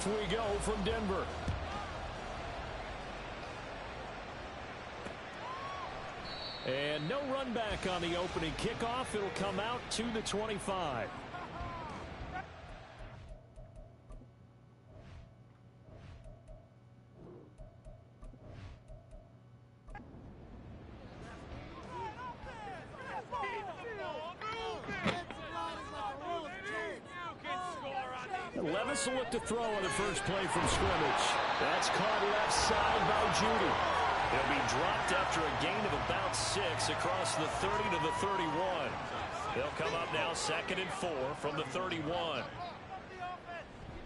Off we go from Denver. And no run back on the opening kickoff. It'll come out to the 25. Levis will look to throw on the first play from scrimmage. That's caught left side by Judy. He'll be dropped after a gain of about 6 across the 30 to the 31. They'll come up now 2nd and 4 from the 31.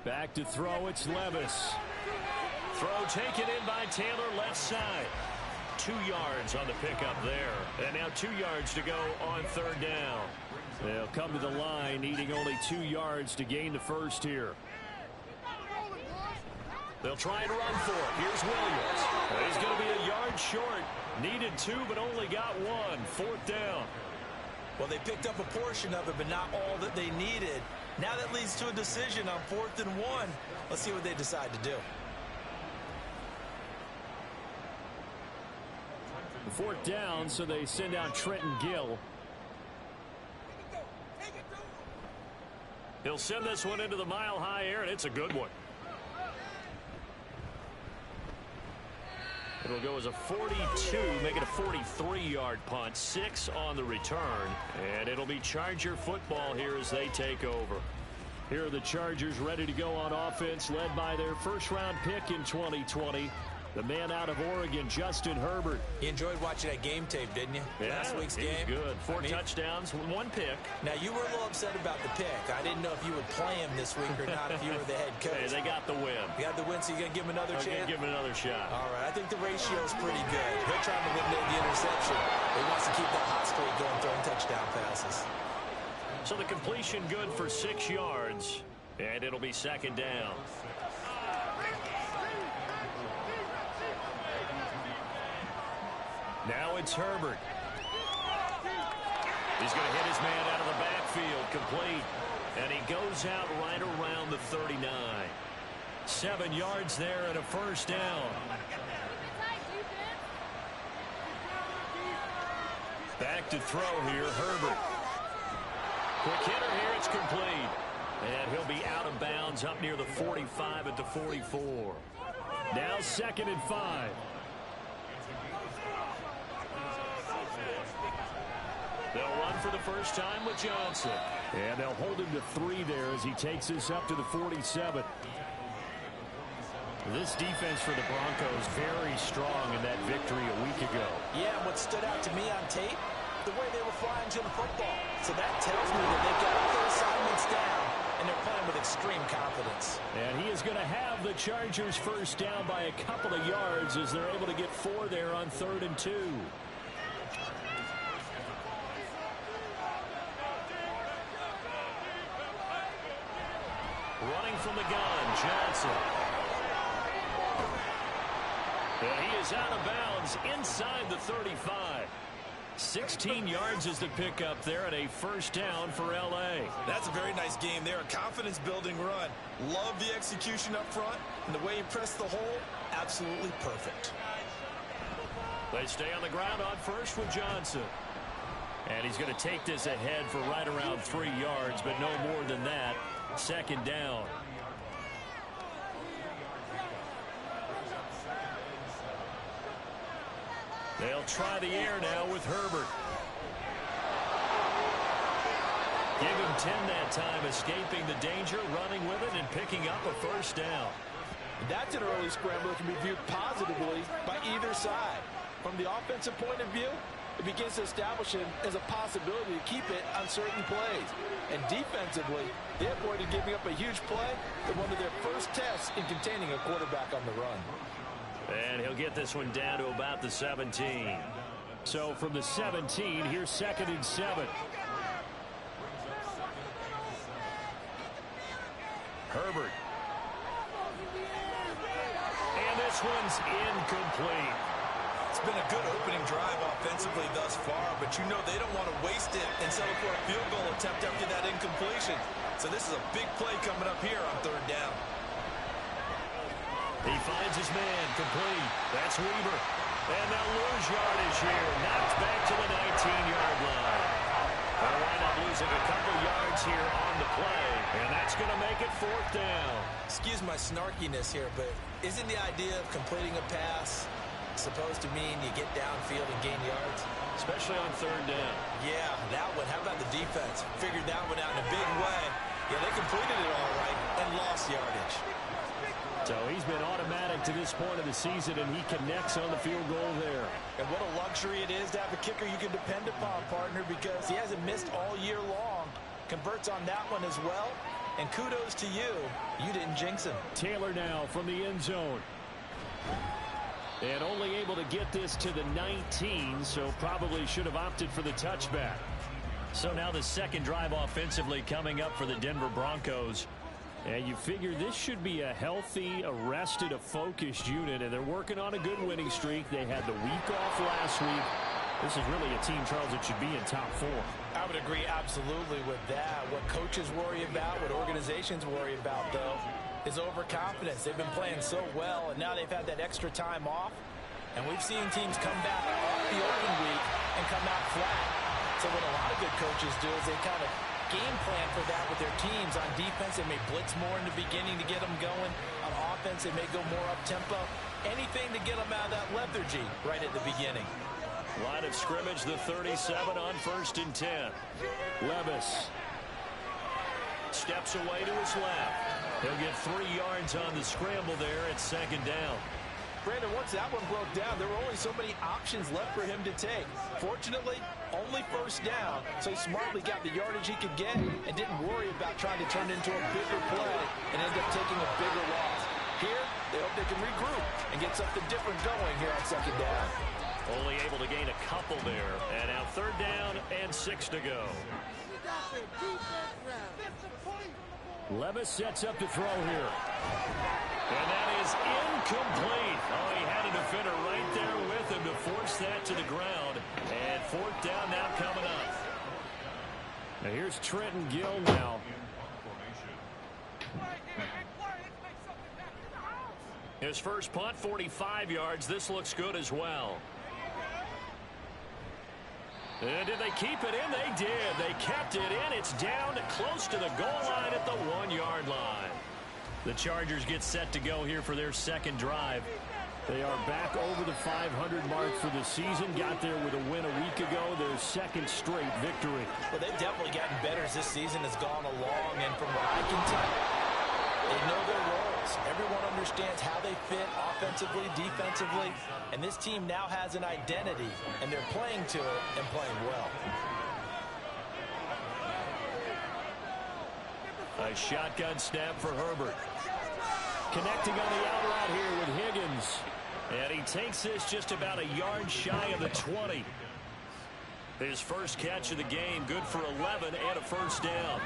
Back to throw, it's Levis. Throw taken in by Taylor, left side. 2 yards on the pickup there. And now 2 yards to go on 3rd down. They'll come to the line, needing only 2 yards to gain the first here. They'll try and run for it. Here's Williams. He's going to be a yard short. Needed 2, but only got 1. 4th down. Well, they picked up a portion of it, but not all that they needed. Now that leads to a decision on 4th and 1. Let's see what they decide to do. 4th down, so they send out Trenton Gill. He'll send this one into the mile-high air, and it's a good one. It'll go as a 42, make it a 43-yard punt, 6 on the return, and it'll be Charger football here as they take over. Here are the Chargers ready to go on offense, led by their first-round pick in 2020. The man out of Oregon, Justin Herbert. You enjoyed watching that game tape, didn't you? Yeah, Last week's game. Good. 4 touchdowns, 1 pick. Now, you were a little upset about the pick. I didn't know if you would play him this week or not if you were the head coach. Hey, they got the win. You got the win, so you're going to give him another chance? Give him another shot. All right, I think the ratio is pretty good. He'll try to eliminate the interception. He wants to keep that hot streak going, throwing touchdown passes. So the completion good for 6 yards, and it'll be 2nd down. Now it's Herbert. He's going to hit his man out of the backfield, complete. And he goes out right around the 39. 7 yards there and a 1st down. Back to throw here, Herbert. Quick hitter here, it's complete. And he'll be out of bounds up near the 45 at the 44. Now 2nd and 5. They'll run for the first time with Johnson. And they'll hold him to 3 there as he takes this up to the 47. This defense for the Broncos very strong in that victory a week ago. Yeah, what stood out to me on tape, the way they were flying to the football. So that tells me that they've got all their assignments down, and they're playing with extreme confidence. And he is going to have the Chargers first down by a couple of yards as they're able to get 4 there on 3rd and 2. Running from the gun, Johnson. And he is out of bounds inside the 35. 16 yards is the pickup there and a 1st down for L.A. That's a very nice game there, a confidence-building run. Love the execution up front, and the way he pressed the hole, absolutely perfect. They stay on the ground on first with Johnson. And he's going to take this ahead for right around 3 yards, but no more than that. 2nd down. They'll try the air now with Herbert. Give him 10 that time, escaping the danger, running with it, and picking up a 1st down. That's an early scramble that can be viewed positively by either side. From the offensive point of view, it begins to establish him as a possibility to keep it on certain plays. And defensively, they avoided giving up a huge play in one of their first tests in containing a quarterback on the run. And he'll get this one down to about the 17. So from the 17, here's 2nd and 7. Herbert. And this one's incomplete. It's been a good opening drive offensively thus far, but you know they don't want to waste it and settle for a field goal attempt after that incompletion. So this is a big play coming up here on 3rd down. He finds his man, complete. That's Weaver. And they'll lose yardage here. Knocked back to the 19-yard line. They'll wind up losing a couple yards here on the play. And that's going to make it 4th down. Excuse my snarkiness here, but isn't the idea of completing a pass supposed to mean you get downfield and gain yards? Especially on 3rd down. Yeah, that one. How about the defense? Figured that one out in a big way. Yeah, they completed it all right and lost yardage. So he's been automatic to this point of the season, and he connects on the field goal there. And what a luxury it is to have a kicker you can depend upon, partner, because he hasn't missed all year long. Converts on that one as well. And kudos to you. You didn't jinx him. Taylor now from the end zone. And only able to get this to the 19, so probably should have opted for the touchback. So now the second drive offensively coming up for the Denver Broncos. And you figure this should be a healthy, arrested, a focused unit, and they're working on a good winning streak. They had the week off last week. This is really a team, Charles, that should be in top 4. I would agree absolutely with that. What coaches worry about, what organizations worry about, though, is overconfidence. They've been playing so well, and now they've had that extra time off. And we've seen teams come back off the open week and come out flat. So what a lot of good coaches do is they kind of game plan for that with their teams. On defense, they may blitz more in the beginning to get them going. On offense, they may go more up-tempo. Anything to get them out of that lethargy right at the beginning. Line of scrimmage, the 37 on 1st and 10. Levis steps away to his left. He'll get 3 yards on the scramble there at 2nd down. Brandon, once that one broke down, there were only so many options left for him to take. Fortunately, only 1st down, so he smartly got the yardage he could get and didn't worry about trying to turn it into a bigger play and end up taking a bigger loss. Here, they hope they can regroup and get something different going here on 2nd down. Only able to gain a couple there. And now 3rd down and 6 to go. Levis sets up to throw here. And that is incomplete. Oh, he had a defender right there with him to force that to the ground. And 4th down now coming up. Now here's Trenton Gill now. His first punt, 45 yards. This looks good as well. And did they keep it in? They did. They kept it in. It's down close to the goal line at the 1-yard line. The Chargers get set to go here for their 2nd drive. They are back over the 500 mark for the season. Got there with a win a week ago. Their 2nd straight victory. Well, they've definitely gotten better as this season has gone along. And from what I can tell, they know their roles. Everyone understands how they fit offensively, defensively. And this team now has an identity. And they're playing to it and playing well. A shotgun snap for Herbert. Connecting on the out route here with Higgins. And he takes this just about a yard shy of the 20. His first catch of the game, good for 11 and a 1st down.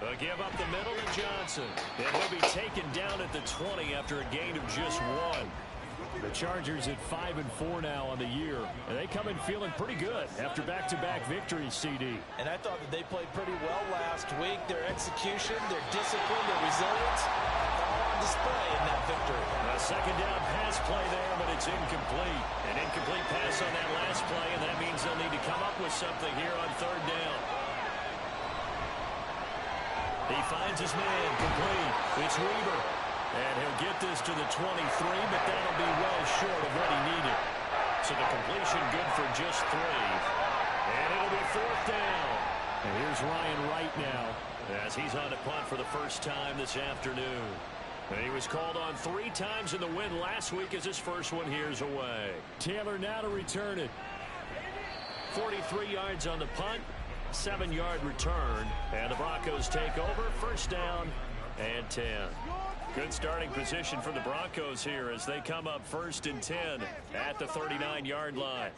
A give up the middle to Johnson. And he'll be taken down at the 20 after a gain of just 1. The Chargers at 5-4 now on the year. And they come in feeling pretty good after back-to-back victories, CD. And I thought that they played pretty well last week. Their execution, their discipline, their resilience, all on display in that victory. A 2nd down pass play there, but it's incomplete. An incomplete pass on that last play, and that means they'll need to come up with something here on 3rd down. He finds his man, complete. It's Weaver. And he'll get this to the 23, but that'll be well short of what he needed. So the completion good for just 3. And it'll be 4th down. And here's Ryan Wright now as he's on to punt for the first time this afternoon. And he was called on 3 times in the win last week as his first one here's away. Taylor now to return it. 43 yards on the punt, 7-yard return. And the Broncos take over, 1st down and 10. Good starting position for the Broncos here as they come up 1st and 10 at the 39-yard line.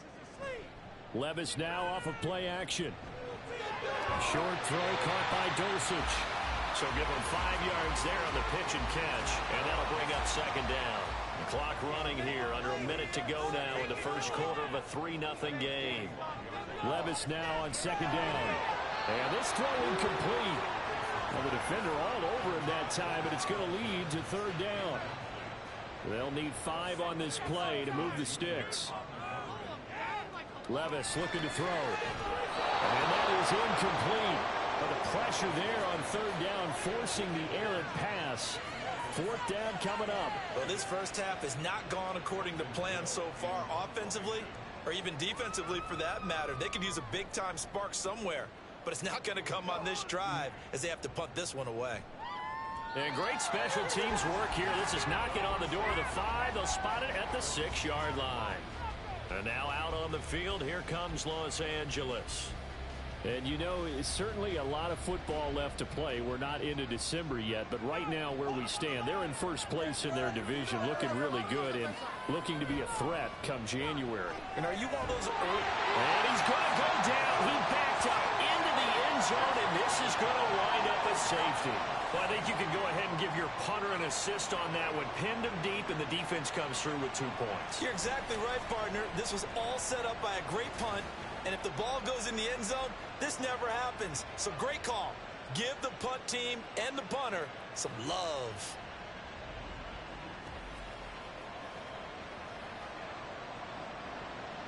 Levis now off of play action. Short throw caught by Dulcich. So give him 5 yards there on the pitch and catch, and that'll bring up 2nd down. The clock running here, under a minute to go now in the first quarter of a 3-0 game. Levis now on 2nd down. And this throw incomplete. Well, the defender all over him that time, but it's going to lead to third down. They'll need 5 on this play to move the sticks. Levis looking to throw. And that is incomplete. But the pressure there on third down, forcing the errant pass. Fourth down coming up. Well, this first half has not gone according to plan so far offensively, or even defensively for that matter. They could use a big-time spark somewhere, but it's not going to come on this drive as they have to punt this one away. And great special teams work here. This is knocking on the door of the 5. They'll spot it at the 6-yard line. And now out on the field, here comes Los Angeles. And you know, it's certainly a lot of football left to play. We're not into December yet, but right now where we stand, they're in first place in their division, looking really good and looking to be a threat come January. And are you one of those early? And he's going to go down. He backed up into the end zone, and this is going to wind up a safety. Well, I think you can go ahead and give your punter an assist on that one. Pinned him deep, and the defense comes through with 2 points. You're exactly right, partner. This was all set up by a great punt. And if the ball goes in the end zone, this never happens. So great call. Give the punt team and the punter some love.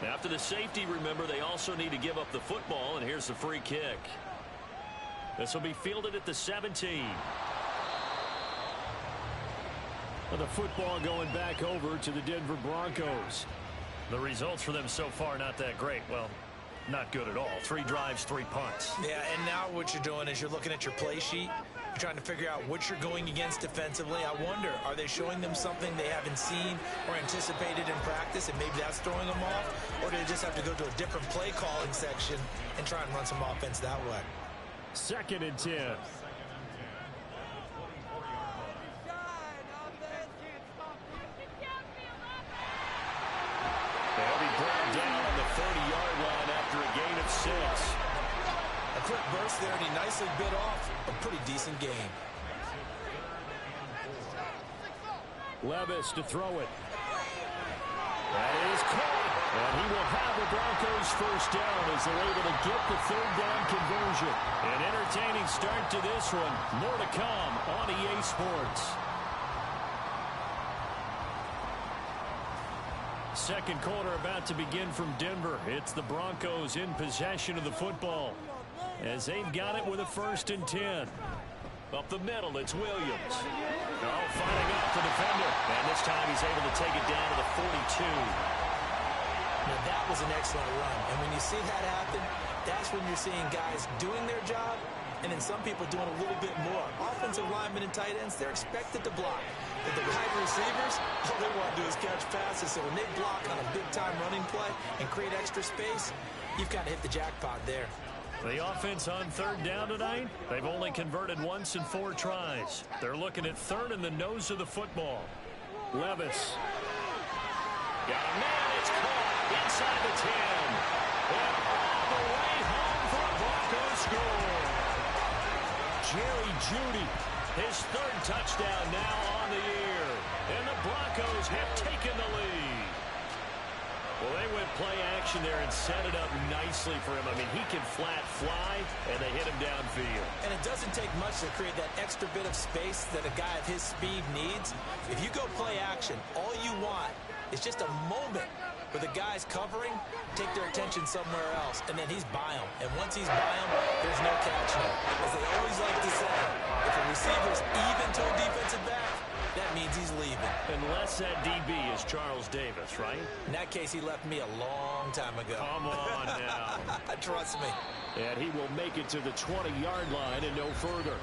After the safety, remember, they also need to give up the football, and here's the free kick. This will be fielded at the 17. Well, the football going back over to the Denver Broncos. The results for them so far not that great. Well, not good at all. 3 drives, 3 punts. Yeah, and now what you're doing is you're looking at your play sheet. You're trying to figure out what you're going against defensively. I wonder, are they showing them something they haven't seen or anticipated in practice, and maybe that's throwing them off? Or do they just have to go to a different play calling section and try and run some offense that way? 2nd and 10. They'll be brought down on the 30-yard line after a gain of 6. A quick burst there, and he nicely bit off a pretty decent game. Levis to throw it. That is caught. And he will have the Broncos first down as they're able to get the third down conversion. An entertaining start to this one. More to come on EA Sports. Second quarter about to begin from Denver. It's the Broncos in possession of the football as they've got it with a 1st and 10. Up the middle, it's Williams. Oh, fighting off the defender. And this time he's able to take it down to the 42. Now, that was an excellent run. And when you see that happen, that's when you're seeing guys doing their job and then some people doing a little bit more. Offensive linemen and tight ends, they're expected to block. But the wide receivers, all they want to do is catch passes. So when they block on a big-time running play and create extra space, you've kind of hit the jackpot there. The offense on third down tonight, they've only converted once in 4 tries. They're looking at third in the nose of the football. Levis. Got a man, it's caught inside the 10. And all the way home for a Broncos score. Jerry Jeudy, his 3rd touchdown now on the year. And the Broncos have taken the lead. Well, they went play action there and set it up nicely for him. I mean, he can flat fly, and they hit him downfield. And it doesn't take much to create that extra bit of space that a guy of his speed needs. If you go play action, all you want is just a moment where the guy's covering, take their attention somewhere else, and then he's by him. And once he's by him, there's no catching him. As they always like to say, if a receiver's even to a defensive back, that means he's leaving. Unless that DB is Charles Davis, right? In that case, he left me a long time ago. Come on now. Trust me. And he will make it to the 20-yard line and no further.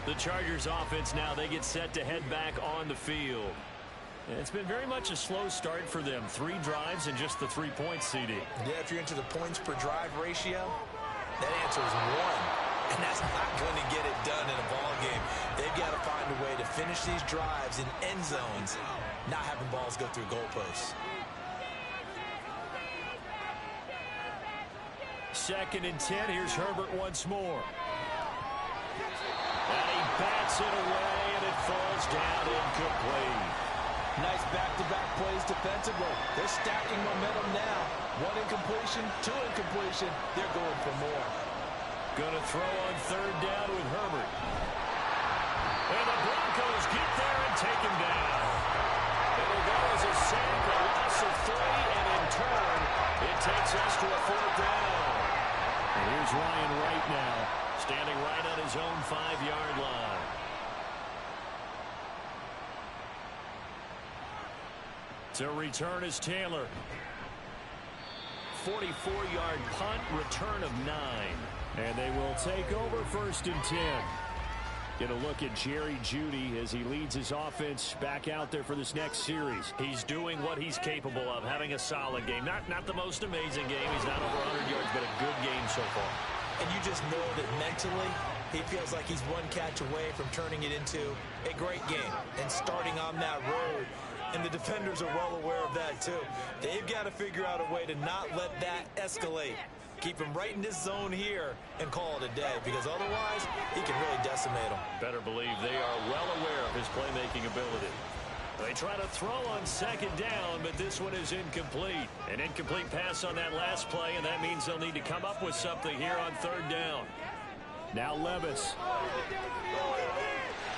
The Chargers offense now, they get set to head back on the field. And it's been very much a slow start for them. 3 drives and just the 3 points, CD. Yeah, if you're into the points per drive ratio, that answer is 1. And that's not going to get it done in a ball game. They've got to find a way to finish these drives in end zones, not having balls go through goalposts. 2nd and 10. Here's Herbert once more. And he bats it away, and it falls down incomplete. Nice back-to-back plays defensively. They're stacking momentum now. 1 incompletion, 2 incompletion. They're going for more. Going to throw on third down with Herbert. And the Broncos get there and take him down. It'll go as a sack, a loss of 3, and in turn, it takes us to a fourth down. And here's Ryan Wright now, standing right on his own 5-yard line. To return is Taylor. 44-yard punt, return of 9. And they will take over 1st and 10. Get a look at Jerry Jeudy as he leads his offense back out there for this next series. He's doing what he's capable of, having a solid game. Not the most amazing game. He's not over 100 yards, but a good game so far. And you just know that mentally, he feels like he's one catch away from turning it into a great game and starting on that road. And the defenders are well aware of that, too. They've got to figure out a way to not let that escalate. Keep him right in this zone here and call it a day, because otherwise he can really decimate them. Better believe they are well aware of his playmaking ability. They try to throw on 2nd down, but this one is incomplete. An incomplete pass on that last play, and that means they'll need to come up with something here on 3rd down. Now Levis.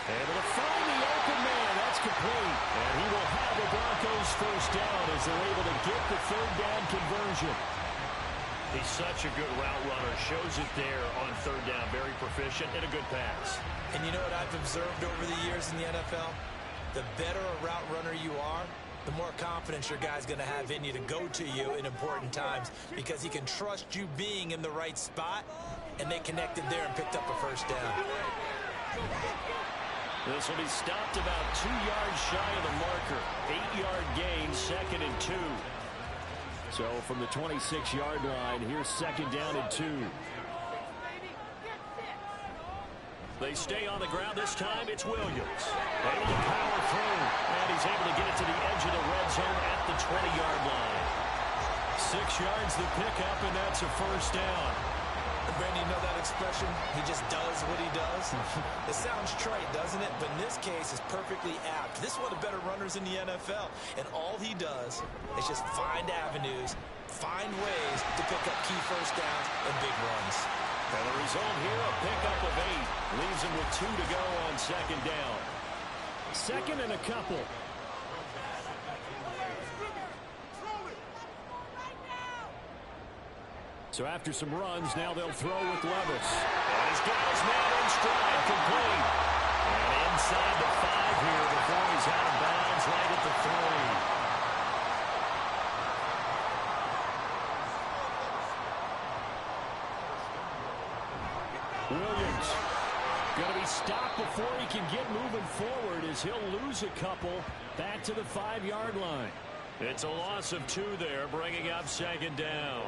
Able to find the open man. That's complete. And he will have the Broncos 1st down as they're able to get the 3rd down conversion. He's such a good route runner. Shows it there on 3rd down. Very proficient and a good pass. And you know what I've observed over the years in the NFL? The better a route runner you are, the more confidence your guy's going to have in you to go to you in important times, because he can trust you being in the right spot, and they connected there and picked up a 1st down. This will be stopped about 2 yards shy of the marker. 8-yard gain, 2nd and 2. So from the 26-yard line, here's 2nd down and 2. They stay on the ground. This time it's Williams. Able to power through. And he's able to get it to the edge of the red zone at the 20-yard line. 6 yards the pickup, and that's a 1st down. Brandon, you know that expression? He just does what he does. It sounds trite, doesn't it? But in this case, it's perfectly apt. This is one of the better runners in the NFL. And all he does is just find avenues, find ways to pick up key 1st downs and big runs. And the result here, a pickup of 8. Leaves him with 2 to go on 2nd down. 2nd and a couple. So after some runs, now they'll throw with Levis. And he's got his man in stride, complete. And inside the 5 here before he's out of bounds right at the 3. Williams going to be stopped before he can get moving forward as he'll lose a couple back to the 5-yard line. It's a loss of 2 there, bringing up 2nd down.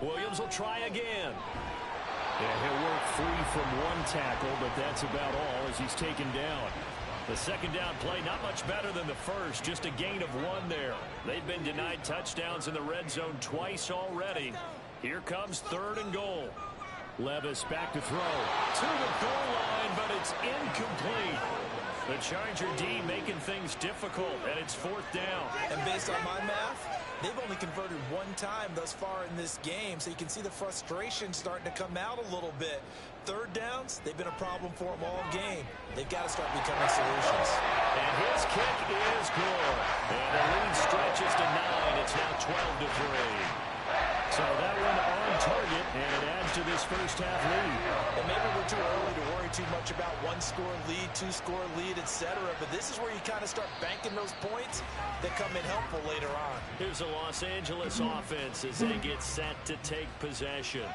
Williams will try again. Yeah, he'll work free from 1 tackle, but that's about all as he's taken down. The 2nd down play, not much better than the first, just a gain of 1 there. They've been denied touchdowns in the red zone twice already. Here comes 3rd and goal. Levis back to throw. To the goal line, but it's incomplete. The Charger D making things difficult, and it's 4th down. And based on my math, they've only converted 1 time thus far in this game, so you can see the frustration starting to come out a little bit. 3rd downs, they've been a problem for them all game. They've got to start becoming solutions. And his kick is good. And the lead stretches to 9. It's now 12 to 3. So that one on target, and it adds to this first half lead. And maybe we're too early to worry too much about 1-score lead, 2-score lead, etc. But this is where you kind of start banking those points that come in helpful later on. Here's the Los Angeles offense as they get set to take possession.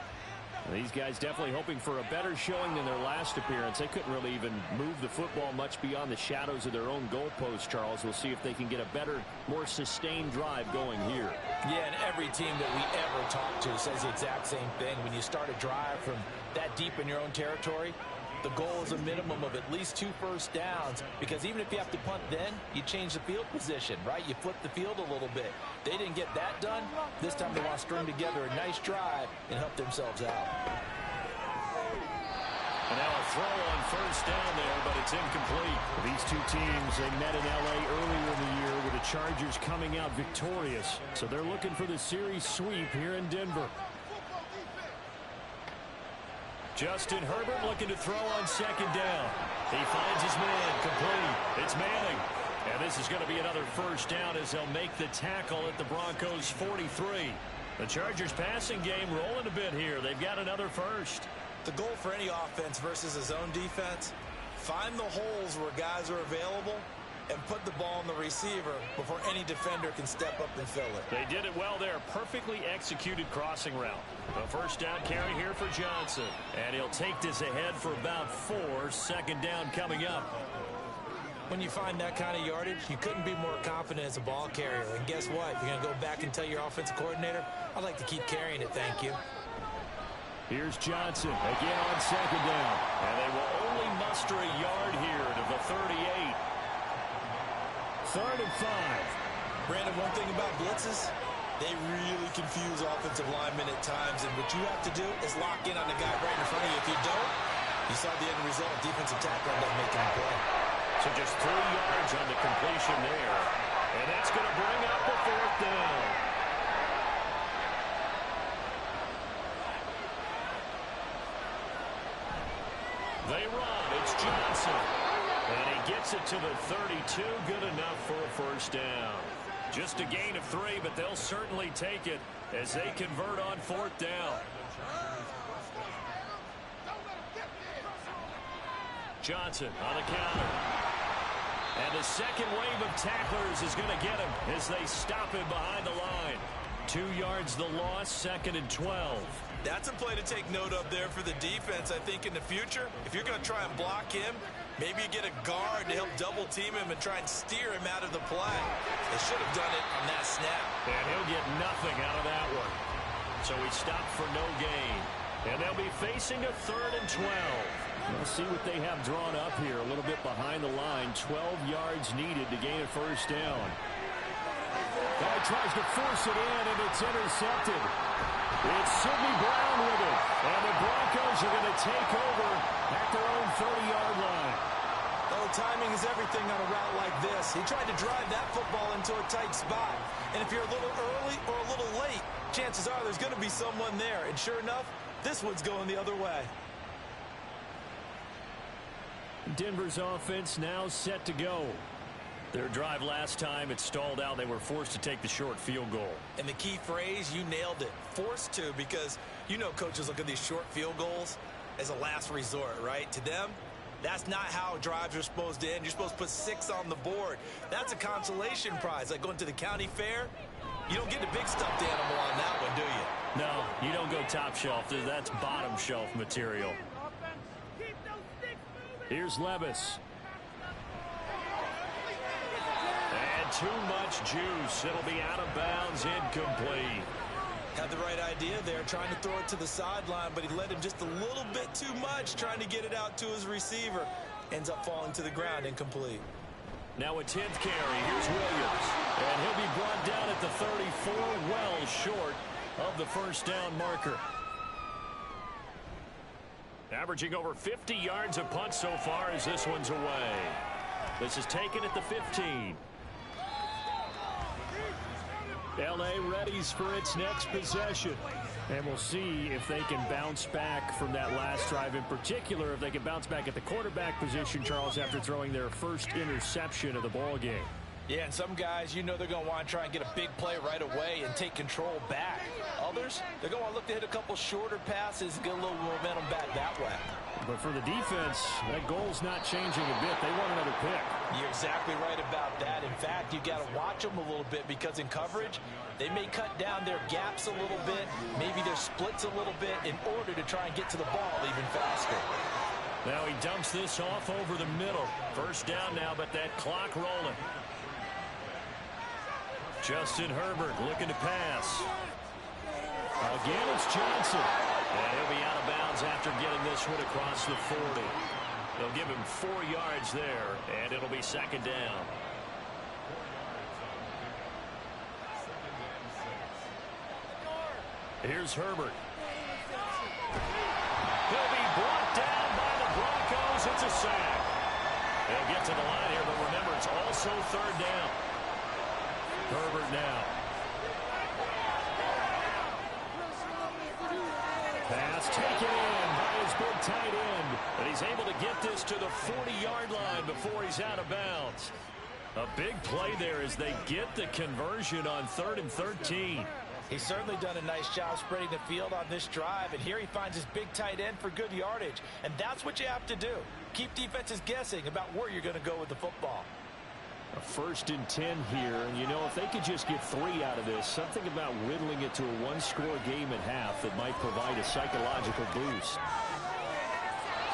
These guys definitely hoping for a better showing than their last appearance. They couldn't really even move the football much beyond the shadows of their own goalpost, Charles. We'll see if they can get a better, more sustained drive going here. Yeah, and every team that we ever talk to says the exact same thing. When you start a drive from that deep in your own territory, the goal is a minimum of at least 2 first downs, because even if you have to punt then, you change the field position, right? You flip the field a little bit. They didn't get that done. This time they want to string together a nice drive and help themselves out. And now a throw on first down there, but it's incomplete. The these two teams. They met in L.A. earlier in the year with the Chargers coming out victorious. So they're looking for the series sweep here in Denver. Justin Herbert looking to throw on second down. He finds his man, complete. It's Manning. And this is going to be another first down as they'll make the tackle at the Broncos 43. The Chargers passing game rolling a bit here. They've got another first. The goal for any offense versus a zone defense, find the holes where guys are available and put the ball on the receiver before any defender can step up and fill it. They did it well there. Perfectly executed crossing route. A first down carry here for Johnson. And he'll take this ahead for about 4. Second down coming up. When you find that kind of yardage, you couldn't be more confident as a ball carrier. And guess what? You're going to go back and tell your offensive coordinator, I'd like to keep carrying it, thank you. Here's Johnson again on second down. And they will only muster a yard here to the 38. 3rd and 5. Brandon, one thing about blitzes, they really confuse offensive linemen at times. And what you have to do is lock in on the guy right in front of you. If you don't, you saw the end result. Defensive tackle ended up making a play. So just 3 yards on the completion there. And that's going to bring up a 4th down. They run. It's Johnson. And he gets it to the 32. Good enough for a first down. Just a gain of 3, but they'll certainly take it as they convert on 4th down. Johnson on the counter. And the second wave of tacklers is going to get him as they stop him behind the line. 2 yards the loss, 2nd and 12. That's a play to take note of there for the defense. I think in the future, if you're going to try and block him, maybe you get a guard to help double team him and try and steer him out of the play. They should have done it on that snap. And he'll get nothing out of that one. So he stopped for no gain. And they'll be facing a 3rd and 12. We'll see what they have drawn up here. A little bit behind the line. 12 yards needed to gain a first down. Guy tries to force it in, and it's intercepted. It's Sidney Brown with it. And the Broncos are going to take over at their own 30-yard line. Oh, timing is everything on a route like this. He tried to drive that football into a tight spot. And if you're a little early or a little late, chances are there's going to be someone there. And sure enough, this one's going the other way. Denver's offense now set to go. Their drive last time, it stalled out. They were forced to take the short field goal. And the key phrase, you nailed it. Forced to, because you know coaches look at these short field goals as a last resort, right? To them, that's not how drives are supposed to end. You're supposed to put 6 on the board. That's a consolation prize. Like going to the county fair, you don't get the big stuffed animal on that one, do you? No, you don't go top shelf. That's bottom shelf material. Here's Levis. And too much juice. It'll be out of bounds, incomplete. Had the right idea there, trying to throw it to the sideline, but he let him just a little bit too much, trying to get it out to his receiver. Ends up falling to the ground, incomplete. Now a 10th carry. Here's Williams. And he'll be brought down at the 34, well short of the first down marker. Averaging over 50 yards a punt so far as this one's away. This is taken at the 15. L.A. readies for its next possession. And we'll see if they can bounce back from that last drive. In particular, if they can bounce back at the quarterback position, Charles, after throwing their first interception of the ball game. Yeah, and some guys, you know they're going to want to try and get a big play right away and take control back. Others, they're going to look to hit a couple shorter passes and get a little momentum back that way. But for the defense, that goal's not changing a bit. They want another pick. You're exactly right about that. In fact, you got to watch them a little bit because in coverage, they may cut down their gaps a little bit, maybe their splits a little bit in order to try and get to the ball even faster. Now he dumps this off over the middle. First down now, but that clock rolling. Justin Herbert looking to pass. Again, it's Johnson. And he'll be out of bounds after getting this one across the 40. They'll give him 4 yards there, and it'll be second down. Here's Herbert. He'll be brought down by the Broncos. It's a sack. They'll get to the line here, but remember, it's also third down. Herbert now. Pass taken in by his big tight end. And he's able to get this to the 40-yard line before he's out of bounds. A big play there as they get the conversion on 3rd and 13. He's certainly done a nice job spreading the field on this drive, and here he finds his big tight end for good yardage. And that's what you have to do. Keep defenses guessing about where you're going to go with the football. A 1st and 10 here, and you know, if they could just get 3 out of this, something about whittling it to a one-score game at half that might provide a psychological boost.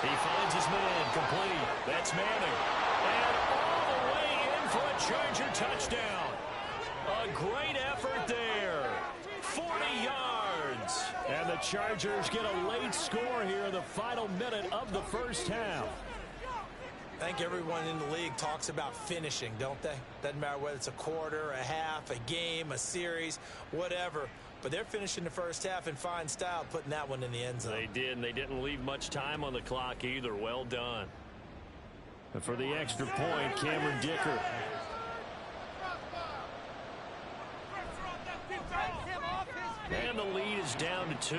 He finds his man complete. That's Manning. And all the way in for a Charger touchdown. A great effort there. 40 yards. And the Chargers get a late score here in the final minute of the first half. I think everyone in the league talks about finishing, don't they? Doesn't matter whether it's a quarter, a half, a game, a series, whatever. But they're finishing the first half in fine style, putting that one in the end zone. They did, and they didn't leave much time on the clock either. Well done. And for the extra point, Cameron Dicker. And the lead is down to 2.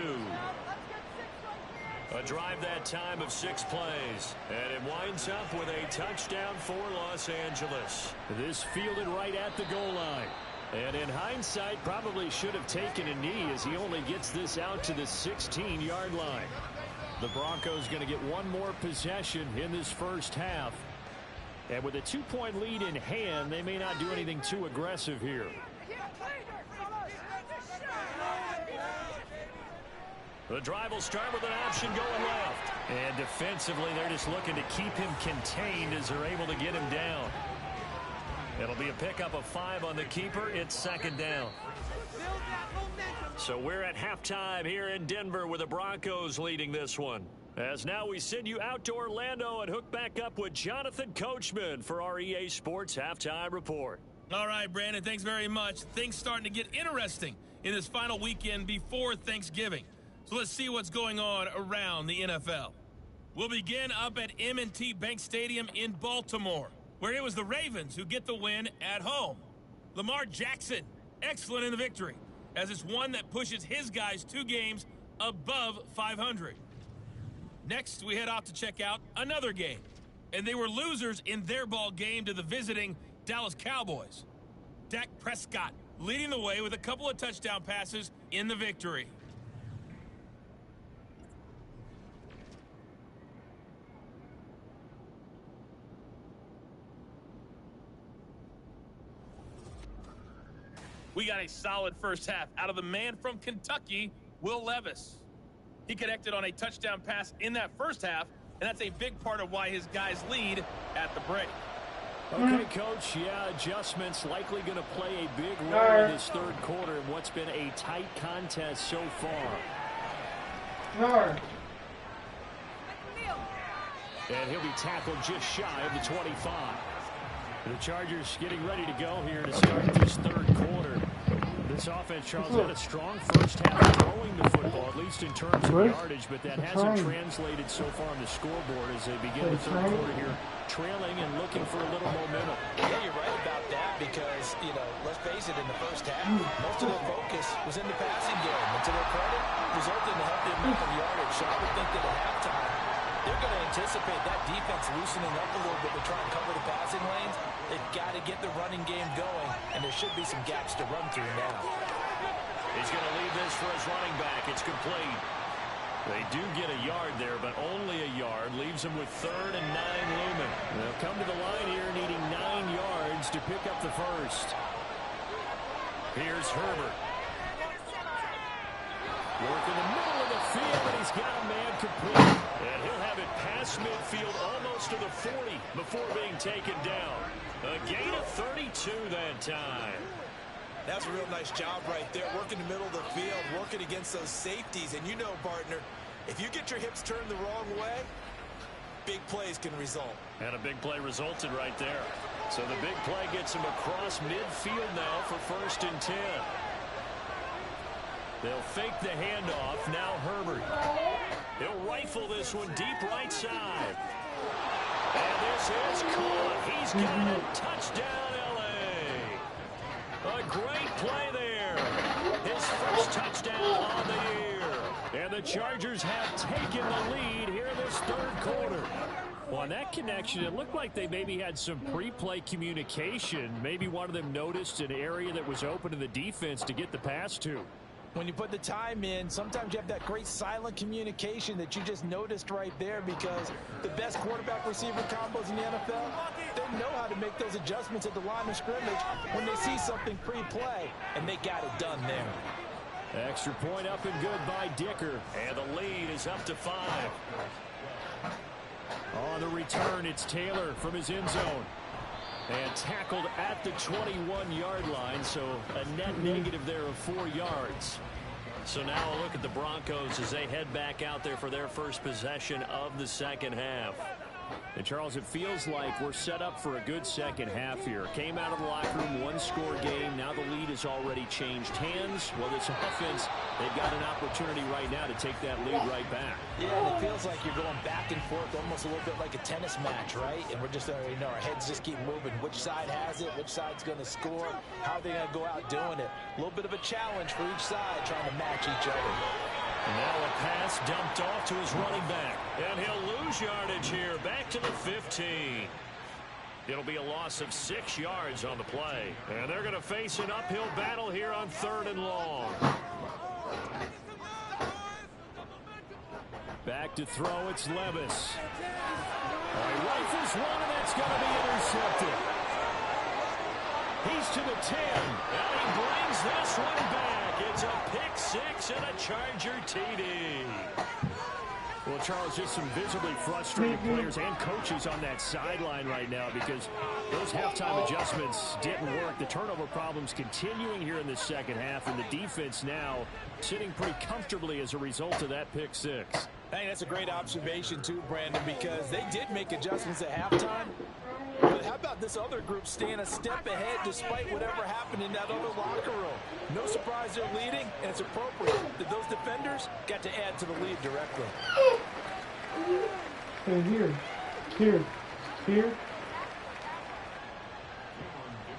A drive that time of 6 plays. And it winds up with a touchdown for Los Angeles. This fielded right at the goal line. And in hindsight, probably should have taken a knee as he only gets this out to the 16-yard line. The Broncos going to get one more possession in this first half. And with a 2-point lead in hand, they may not do anything too aggressive here. The drive will start with an option going left. And defensively, they're just looking to keep him contained as they're able to get him down. It'll be a pickup of 5 on the keeper. It's 2nd down. So we're at halftime here in Denver with the Broncos leading this one. As now we send you out to Orlando and hook back up with Jonathan Coachman for our EA Sports Halftime Report. All right, Brandon, thanks very much. Things starting to get interesting in this final weekend before Thanksgiving. So let's see what's going on around the NFL. We'll begin up at M&T Bank Stadium in Baltimore, where it was the Ravens who get the win at home. Lamar Jackson, excellent in the victory, as it's one that pushes his guys 2 games above 500. Next, we head off to check out another game, and they were losers in their ball game to the visiting Dallas Cowboys. Dak Prescott leading the way with a couple of touchdown passes in the victory. We got a solid first half out of the man from Kentucky, Will Levis. He connected on a touchdown pass in that first half, and that's a big part of why his guys lead at the break. Okay, Coach, yeah, adjustments likely going to play a big role in this third quarter in what's been a tight contest so far. And he'll be tackled just shy of the 25. The Chargers getting ready to go here to start this third quarter. This offense, Charles, had a strong first half throwing the football, at least in terms of yardage, but that hasn't translated so far on the scoreboard as they begin the third quarter here, trailing and looking for a little momentum. Yeah, you're right about that because, you know, let's face it, in the first half, most of their focus was in the passing game. And to their credit, resulted in a healthy amount of yardage. So I would think that at halftime, they're going to anticipate that defense loosening up a little bit to try and cover the passing lanes. They've got to get the running game going, and there should be some gaps to run through now. He's going to leave this for his running back. It's complete. They do get a yard there, but only a yard. Leaves them with 3rd and 9 looming. They'll come to the line here needing 9 yards to pick up the first. Here's Herbert. Work in the middle of the field, and he's got a man complete. And he'll have it past midfield almost to the 40 before being taken down. A gain of 32 that time. That's a real nice job right there, working the middle of the field, working against those safeties. And you know, partner, if you get your hips turned the wrong way, big plays can result. And a big play resulted right there. So the big play gets him across midfield now for 1st and 10. They'll fake the handoff. Now Herbert. He'll rifle this one deep right side. And this is caught. He's got it. Touchdown, L.A. A great play there. His first touchdown on the year. And the Chargers have taken the lead here in this third quarter. Well, on that connection, it looked like they maybe had some pre-play communication. Maybe one of them noticed an area that was open to the defense to get the pass to. When you put the time in, sometimes you have that great silent communication that you just noticed right there, because the best quarterback-receiver combos in the NFL, they know how to make those adjustments at the line of scrimmage when they see something pre-play, and they got it done there. Extra point up and good by Dicker. And the lead is up to 5. On the return, it's Taylor from his end zone. And tackled at the 21-yard line, so a net negative there of 4 yards. So now a look at the Broncos as they head back out there for their first possession of the second half. And, Charles, it feels like we're set up for a good second half here. Came out of the locker room, one-score game. Now the lead has already changed hands. Well, this offense, they've got an opportunity right now to take that lead right back. Yeah, and it feels like you're going back and forth, almost a little bit like a tennis match, right? And we're just, our heads just keep moving. Which side has it? Which side's going to score? How are they going to go out doing it? A little bit of a challenge for each side, trying to match each other. Now a pass dumped off to his running back. And he'll lose yardage here, back to the 15. It'll be a loss of 6 yards on the play. And they're going to face an uphill battle here on 3rd and long. Back to throw, it's Levis. He rifles one, and that's going to be intercepted. He's to the 10, and he brings this one back. It's a pick 6 and a Charger TD. Well, Charles, just some visibly frustrated players and coaches on that sideline right now because those halftime adjustments didn't work. The turnover problems continuing here in the second half, and the defense now sitting pretty comfortably as a result of that pick 6. I think that's a great observation, too, Brandon, because they did make adjustments at halftime. But how about this other group staying a step ahead despite whatever happened in that other locker room? No surprise they're leading, and it's appropriate that those defenders got to add to the lead directly. Hey, here.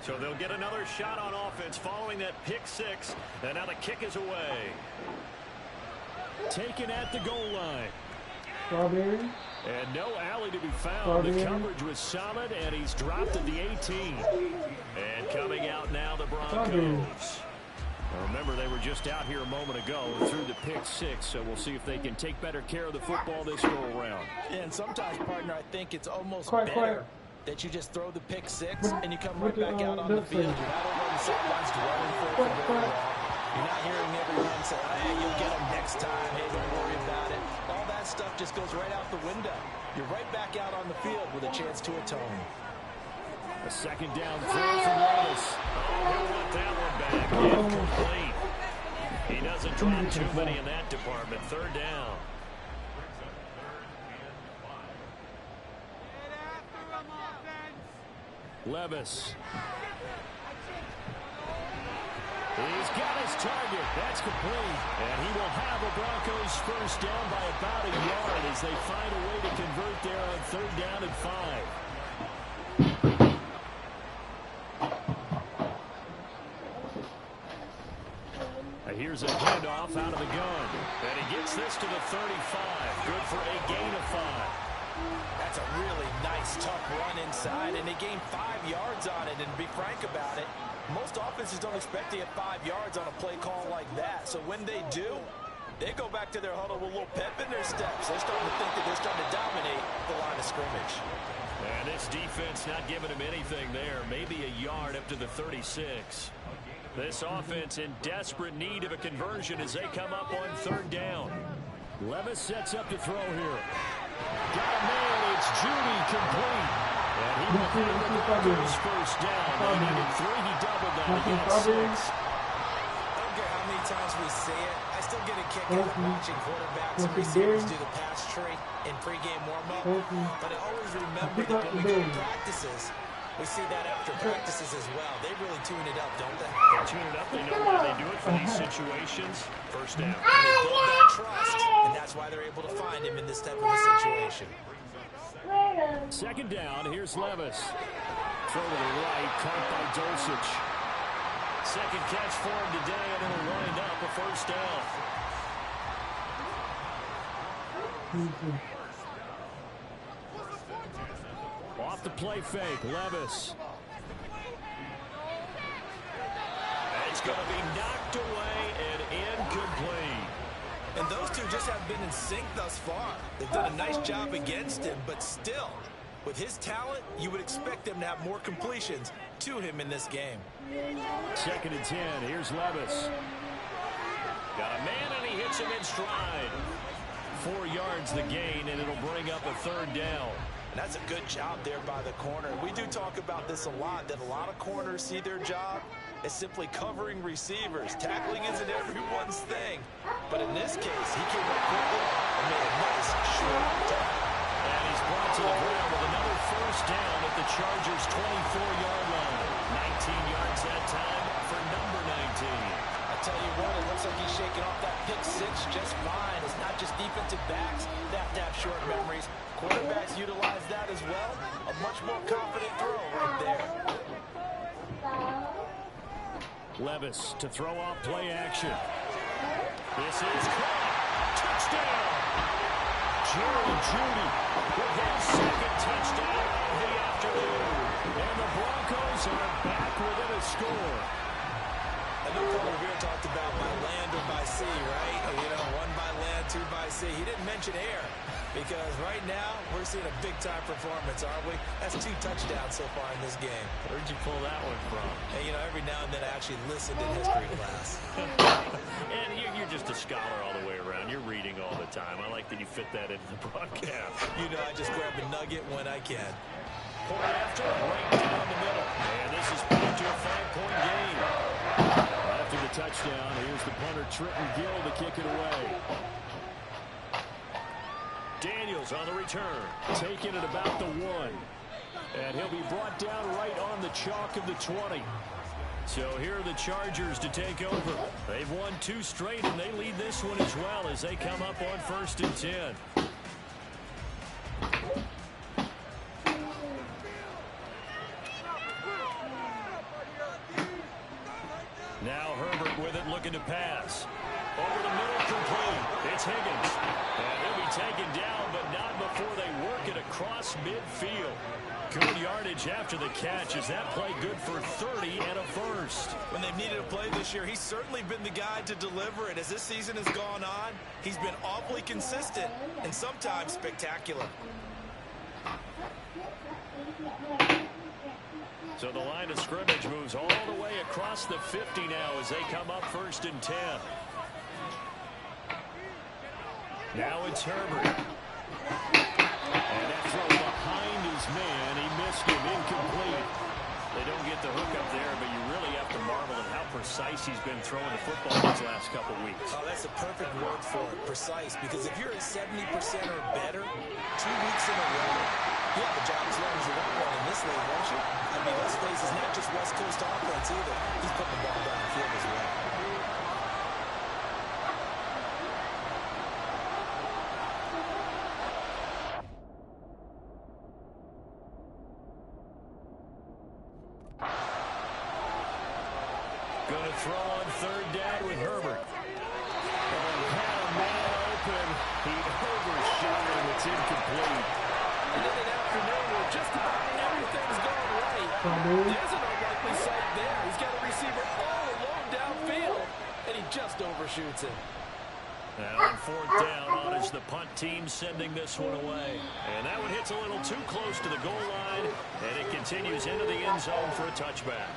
So they'll get another shot on offense following that pick 6, and now the kick is away. Taken at the goal line. Strawberry. And no alley to be found. The coverage was solid, and he's dropped at the 18. And coming out now, the Broncos. Now remember, they were just out here a moment ago through the pick 6, so we'll see if they can take better care of the football this go-around. And sometimes, partner, I think it's almost better that you just throw the pick 6 and you come right back out on the field. You're not over on the sidelines dwelling for it for very long. You're not hearing everyone say, hey, you'll get them next time. Hey, don't worry about it. All that stuff just goes right out the window. You're right back out on the field with a chance to atone. A second down throw from Levis. He'll want that one back. Incomplete. He doesn't drop too many in that department. 3rd down. Levis. He's got his target. That's complete. And he will have a Broncos first down by about a yard as they find a way to convert there on 3rd down and 5. Here's a handoff out of the gun. And he gets this to the 35. Good for a gain of 5. That's a really nice, tough run inside, and they gained 5 yards on it. And to be frank about it, most offenses don't expect to get 5 yards on a play call like that. So when they do, they go back to their huddle with a little pep in their steps. They're starting to think that they're starting to dominate the line of scrimmage. And this defense not giving him anything there. Maybe a yard up to the 36. This offense in desperate need of a conversion as they come up on 3rd down. Levis sets up to throw here. Got a man. It's Judy complete. And he will have the Broncos first down. They needed 3. He doubled that. He got 6. I don't care how many times we say it. I still get a kick out of watching quarterbacks and receivers do the pass tree in pregame warm-up. But I always remember that when we go to practices, we see that after practices as well. They really tune it up, don't they? They tune it up. They know why they do it for these situations. First down. And they build that trust, and that's why they're able to find him in this type of a situation. Second down, here's Levis. Throw to the right, caught by Dulcich. Second catch for him today, and it'll wind up a first down. Off the play fake, Levis. It's going to be knocked away and incomplete. And those two just have been in sync thus far. They've done a nice job against him, but still, with his talent, you would expect them to have more completions to him in this game. Second and 10, here's Levis. Got a man, and he hits him in stride. 4 yards the gain, and it'll bring up a third down. And that's a good job there by the corner. We do talk about this a lot, that a lot of corners see their job as simply covering receivers. Tackling isn't everyone's thing. But in this case, he came up quickly and made a nice short tackle. And he's brought to the ground with another first down at the Chargers' 24-yard line. 19 yards that time for number 19. I tell you what, it looks like he's shaking off that pick six just fine. It's not just defensive backs that have to have short memories. Quarterbacks utilize that as well. A much more confident throw right there. Levis to throw off play action. This is caught. Touchdown. Jerry Jeudy with his second touchdown of the afternoon. And the Broncos are back within a score. I know Paul Revere talked about by land or by sea, right? You know, 1 by land, 2 by sea. He didn't mention air because right now we're seeing a big-time performance, aren't we? That's 2 touchdowns so far in this game. Where'd you pull that one from? Hey, you know, every now and then I actually listened in history class. And you're just a scholar all the way around. You're reading all the time. I like that you fit that into the broadcast. You know, I just grab a nugget when I can. Point after, right down the middle. And this is back to a 5-point game. After the touchdown, here's the punter, Trenton Gill, to kick it away. Daniels on the return, taking it about the 1. And he'll be brought down right on the chalk of the 20. So here are the Chargers to take over. They've won 2 straight, and they lead this one as well as they come up on 1st and 10. Now Herbert with it, looking to pass. Over the middle, complete. It's Higgins. And he'll be taken down, but not before they work it across midfield. Good yardage after the catch. Is that play good for 30 and a first? When they've needed a play this year, he's certainly been the guy to deliver it. As this season has gone on, he's been awfully consistent and sometimes spectacular. So the line of scrimmage moves all the way across the 50 now as they come up 1st and 10. Now it's Herbert. And that throw behind his man. He missed him, incomplete. They don't get the hook up there, but you really have to marvel at how precise he's been throwing the football these last couple weeks. Oh, that's a perfect word for it, precise, because if you're at 70% or better 2 weeks in a row, you have a job as long as you want one in this league, won't you? I mean, let's face it, it's not just West Coast offense either. He's putting the ball down the field as well. Going to throw on 3rd down with Herbert. And had a man open. He overshot him. It's incomplete. And in an afternoon where just about everything's going right, there's an unlikely sight there. He's got a receiver all alone downfield, and he just overshoots it. Now on 4th down, on is the punt team sending this one away. And that one hits a little too close to the goal line, and it continues into the end zone for a touchback.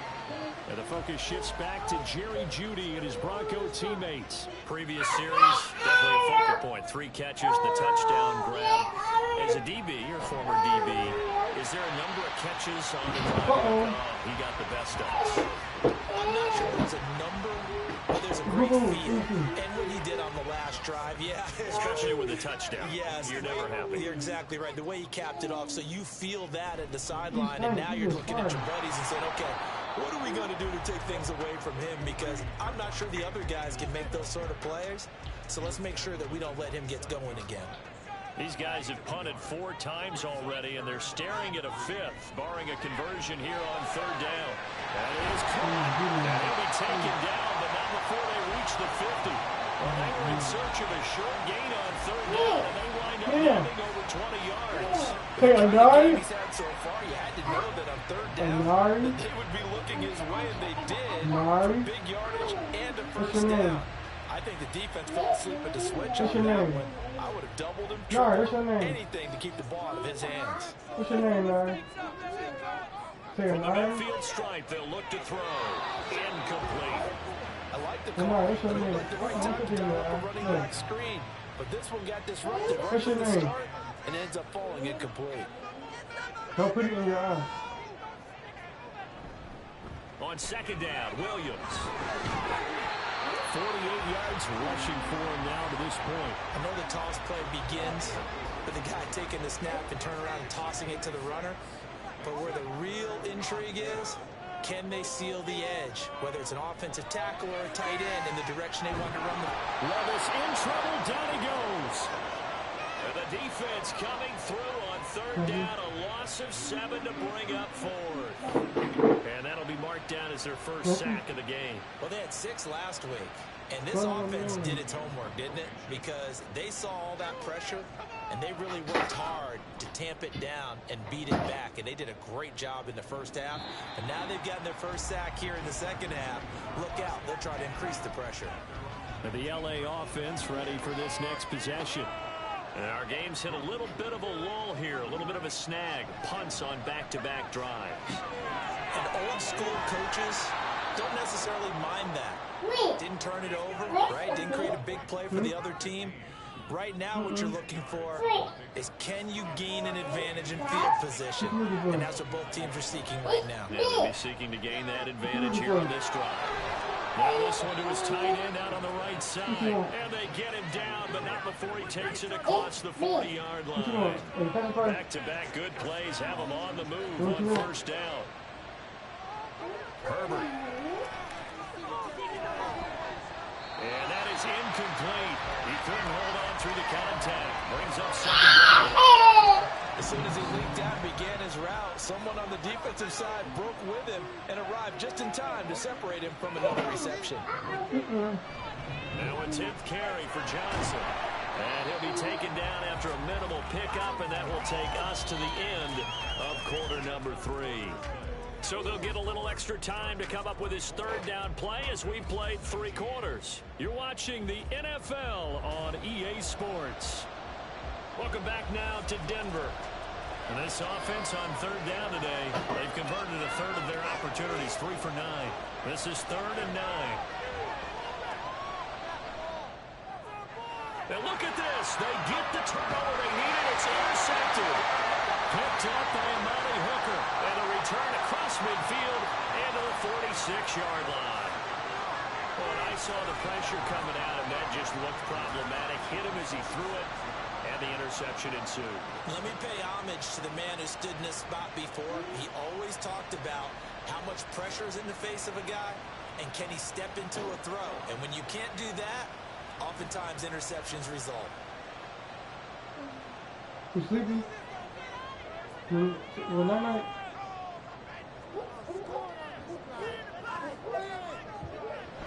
And the focus shifts back to Jerry Jeudy and his Bronco teammates. Previous series, definitely a focal point. 3 catches, the touchdown grab. As a DB, your former DB, is there a number of catches on the drive? He got the best of us. I'm not sure there's a number, but there's a great feel. And what he did on the last drive, yeah. Especially with a touchdown. Yes. You're never happy. You're exactly right. The way he capped it off, so you feel that at the sideline, and now you're looking at your buddies and saying, okay, what are we going to do to take things away from him? Because I'm not sure the other guys can make those sort of plays. So let's make sure that we don't let him get going again. These guys have punted 4 times already, and they're staring at a 5th, barring a conversion here on 3rd down. That is caught. And he'll be taken down, but not before they reach the 50. Well, they were in search of a short gain on 3rd down, and they wind up getting over 20 yards. Hey, a yard? He's had so far, you had to know that on 3rd down, yard? they would be looking his way, and they did. Yard? For big yardage and a What's first your name? down. I think the defense fell asleep at the switch What's on your that name? one. I would have doubled him, Yard, what's tripled, your name? anything to keep the ball out of his hands. What's your name, Larry? Say From the Larry? midfield stripe, they'll look to throw. Incomplete. I like the Come call, on, what's your but it name? looked like the right What's time your to dial up a name? running Hey. back screen. But this one got disrupted right What's your from the name? start and ends up falling incomplete. Don't put it in your eye. On 2nd down, Williams. 48 yards rushing for him now to this point. I know the toss play begins with the guy taking the snap and turning around and tossing it to the runner. But where the real intrigue is, can they seal the edge? Whether it's an offensive tackle or a tight end in the direction they want to run the... Levis in trouble. Down he goes. And the defense coming through on 3rd down. A loss of 7 to bring up 4th. And that'll be marked down as their first sack of the game. Well, they had 6 last week, and this offense did its homework, didn't it? Because they saw all that pressure, and they really worked hard to tamp it down and beat it back, and they did a great job in the first half. And now they've gotten their first sack here in the second half. Look out, they'll try to increase the pressure. And the LA offense ready for this next possession. And our game's hit a little bit of a lull here, a little bit of a snag. Punts on back-to-back drives. And old-school coaches don't necessarily mind that. Didn't turn it over, right? Didn't create a big play for the other team. Right now, what you're looking for is, can you gain an advantage in field position? And that's what both teams are seeking right now. Yeah, they'll be seeking to gain that advantage here on this drive. Now this one to his tight end out on the right side. And they get him down, but not before he takes it across the 40-yard line. Back-to-back good plays have him on the move on 1st down. Herbert. And that is incomplete. He couldn't hold on through the contact. Brings up 2nd down. As soon as he leaked out and began his route, someone on the defensive side broke with him and arrived just in time to separate him from another reception. Now a 10th carry for Johnson. And he'll be taken down after a minimal pickup, and that will take us to the end of quarter number 3. So they'll get a little extra time to come up with his 3rd down play as we played 3 quarters. You're watching the NFL on EA Sports. Welcome back now to Denver. And this offense on 3rd down today, they've converted a 1/3 of their opportunities, 3 for 9. This is 3rd and 9. And look at this. They get the turnover they needed. It's intercepted. Picked up by Amani Hooker. And a return across midfield and to the 46-yard line. When I saw the pressure coming at him, that just looked problematic. Hit him as he threw it, and the interception ensued. Let me pay homage to the man who stood in this spot before. He always talked about how much pressure is in the face of a guy, and can he step into a throw. And when you can't do that, oftentimes interceptions result. You sleepy? Well, night.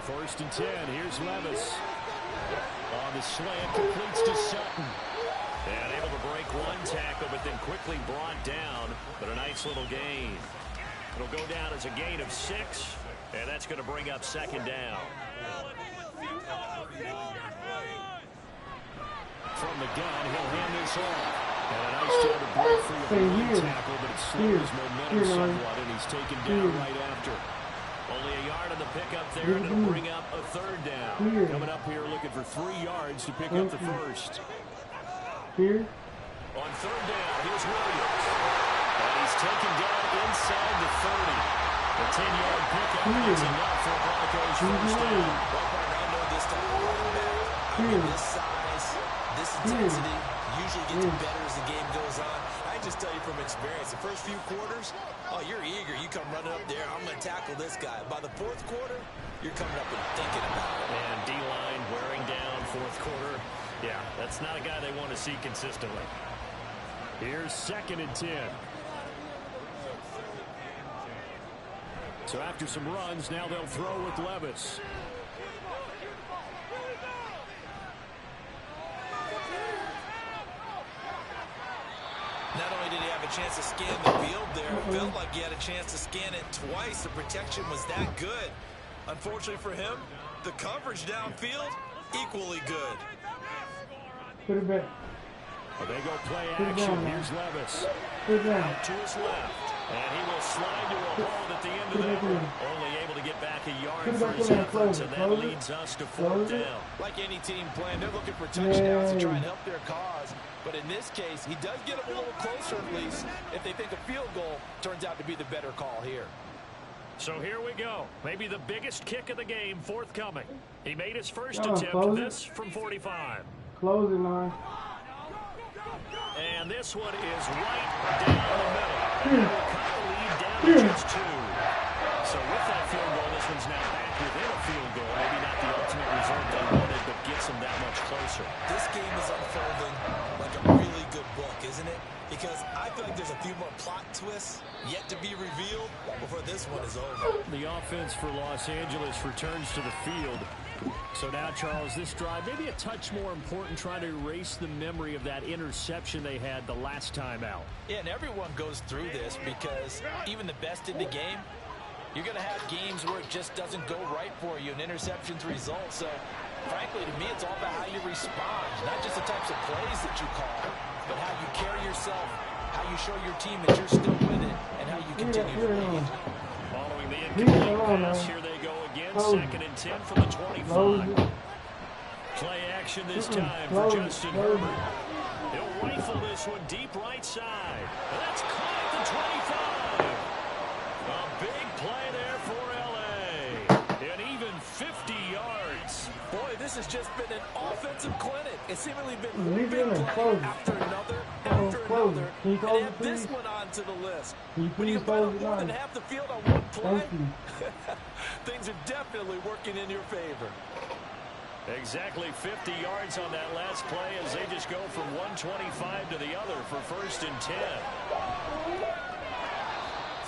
1st and 10. Here's Levis. On the slant, completes to Sutton. And able to break one tackle, but then quickly brought down. But a nice little gain. It'll go down as a gain of 6, and that's going to bring up 2nd down. From the gun, he'll hand this off. And a nice job to break free of the tackle, but it slowed his momentum somewhat, and he's taken down right after. Only a yard on the pickup there, and it'll bring up a 3rd down. Coming up here looking for 3 yards to pick up the 1st. Here. On 3rd down, here's Williams. And he's taken down inside the 30. The 10-yard pickup is enough for Broncos 1st down. Well, partner, I know this type of running back. I mean, this size, this intensity usually gets better as the game goes on. I just tell you from experience, the first few quarters, oh, you're eager. You come running up there, I'm going to tackle this guy. By the 4th quarter, you're coming up and thinking about it. And D-line wearing down 4th quarter. Yeah, that's not a guy they want to see consistently. Here's 2nd and 10. So after some runs, now they'll throw with Levis. Not only did he have a chance to scan the field there, it felt like he had a chance to scan it twice. The protection was that good. Unfortunately for him, the coverage downfield, equally good. Put it back. Well, they go play action. Here's Levis. Put it down. Out to his left. And he will slide to a hole at the end of that. Only able to get back a yard for his efforts, and that leads us to 4th down. Like any team playing, they're looking for touchdowns to try and help their cause. But in this case, he does get them a little closer at least if they think a field goal turns out to be the better call here. So here we go. Maybe the biggest kick of the game forthcoming. He made his first attempt, this from 45. Close it, man. And this one is right down the middle. And they will cut the lead down to just 2. So with that field goal, this one's now back within a field goal. Maybe not the ultimate result they wanted, but gets them that much closer. This game is unfolding like a really good book, isn't it? Because I feel like there's a few more plot twists yet to be revealed before this one is over. The offense for Los Angeles returns to the field. So now, Charles, this drive maybe a touch more important, trying to erase the memory of that interception they had the last time out. Yeah, and everyone goes through this because even the best in the game, you're going to have games where it just doesn't go right for you, and interceptions result. So, frankly, to me, it's all about how you respond, not just the types of plays that you call, but how you carry yourself, how you show your team that you're still with it, and how you continue to lead. Following the incomplete pass, here they go again, 2nd and 10 from the 25. Play action this time for Justin Herbert. He'll rifle this one deep right side. That's caught at the 25. A big play there for L.A. An even 50 yards. Boy, this has just been an offensive clinic. It's seemingly been Leave one it big in there. play Close it. after another, Close it. Can you and close add it, this please? one onto the list. Can you When you please can put close up it more than down? half the field on one play, Thank you. things are definitely working in your favor. Exactly 50 yards on that last play as they just go from 125 to the other for 1st and 10.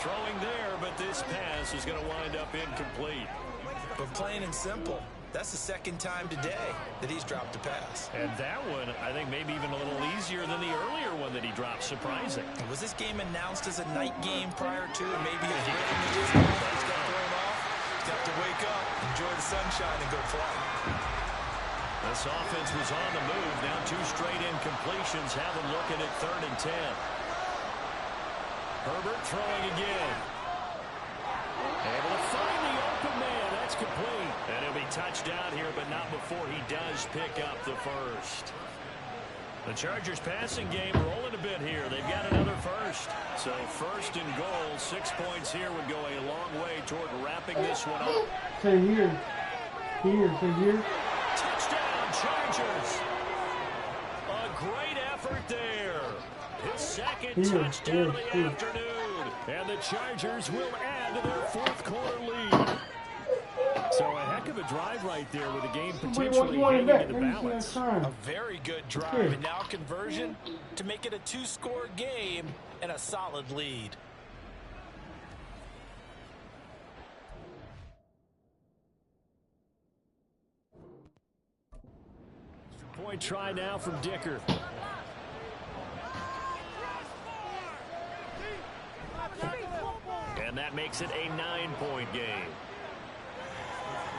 Throwing there, but this pass is going to wind up incomplete. But plain and simple, that's the 2nd time today that he's dropped a pass. And that one, I think, maybe even a little easier than the earlier one that he dropped. Surprising. Was this game announced as a night game prior to, and maybe his rhythm is just he's got thrown off? He's got to wake up, enjoy the sunshine, and go play. This offense was on the move. Now 2 straight incompletions have them looking at 3rd and 10. Herbert throwing again. Able to find the open man. That's complete. And he'll be touched down here, but not before he does pick up the first. The Chargers passing game rolling a bit here. They've got another first. So 1st and goal, 6 points here would go a long way toward wrapping this one up. Say here. Here. Say here. Touchdown, Chargers. A great effort there. His 2nd touchdown of the afternoon. And the Chargers will add to their 4th quarter lead. So a heck of a drive right there with the game potentially hanging in the balance. A very good drive, and now conversion to make it a 2-score game and a solid lead. Point try now from Dicker. And that makes it a 9-point game.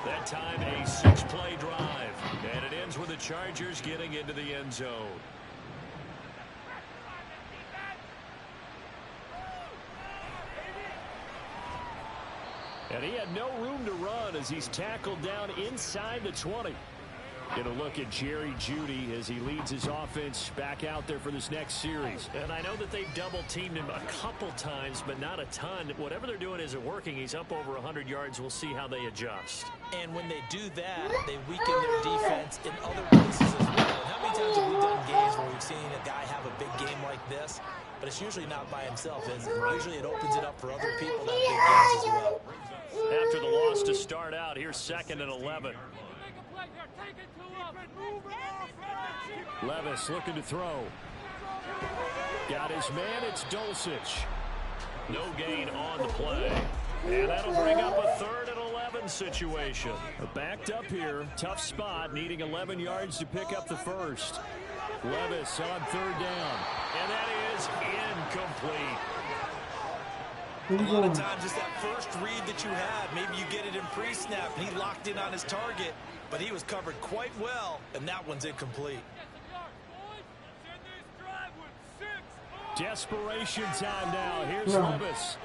That time a 6-play drive. And it ends with the Chargers getting into the end zone. And he had no room to run as he's tackled down inside the 20. Get a look at Jerry Jeudy as he leads his offense back out there for this next series. And I know that they've double-teamed him a couple times, but not a ton. Whatever they're doing isn't working. He's up over 100 yards. We'll see how they adjust. And when they do that, they weaken their defense in other places as well. And how many times have we done games where we've seen a guy have a big game like this, but it's usually not by himself, is it? Usually it opens it up for other people to have big games as well. After the loss to start out, here's 2nd and 11. Levis looking to throw. Got his man, it's Dulcich. No gain on the play. And that'll bring up a 3rd and 11 situation. Backed up here, tough spot, needing 11 yards to pick up the first. Levis on 3rd down. And that is incomplete. A lot of times it's that first read that you have. Maybe you get it in pre-snap, and he locked in on his target, but he was covered quite well, and that one's incomplete. Desperation time now. Here's Levis.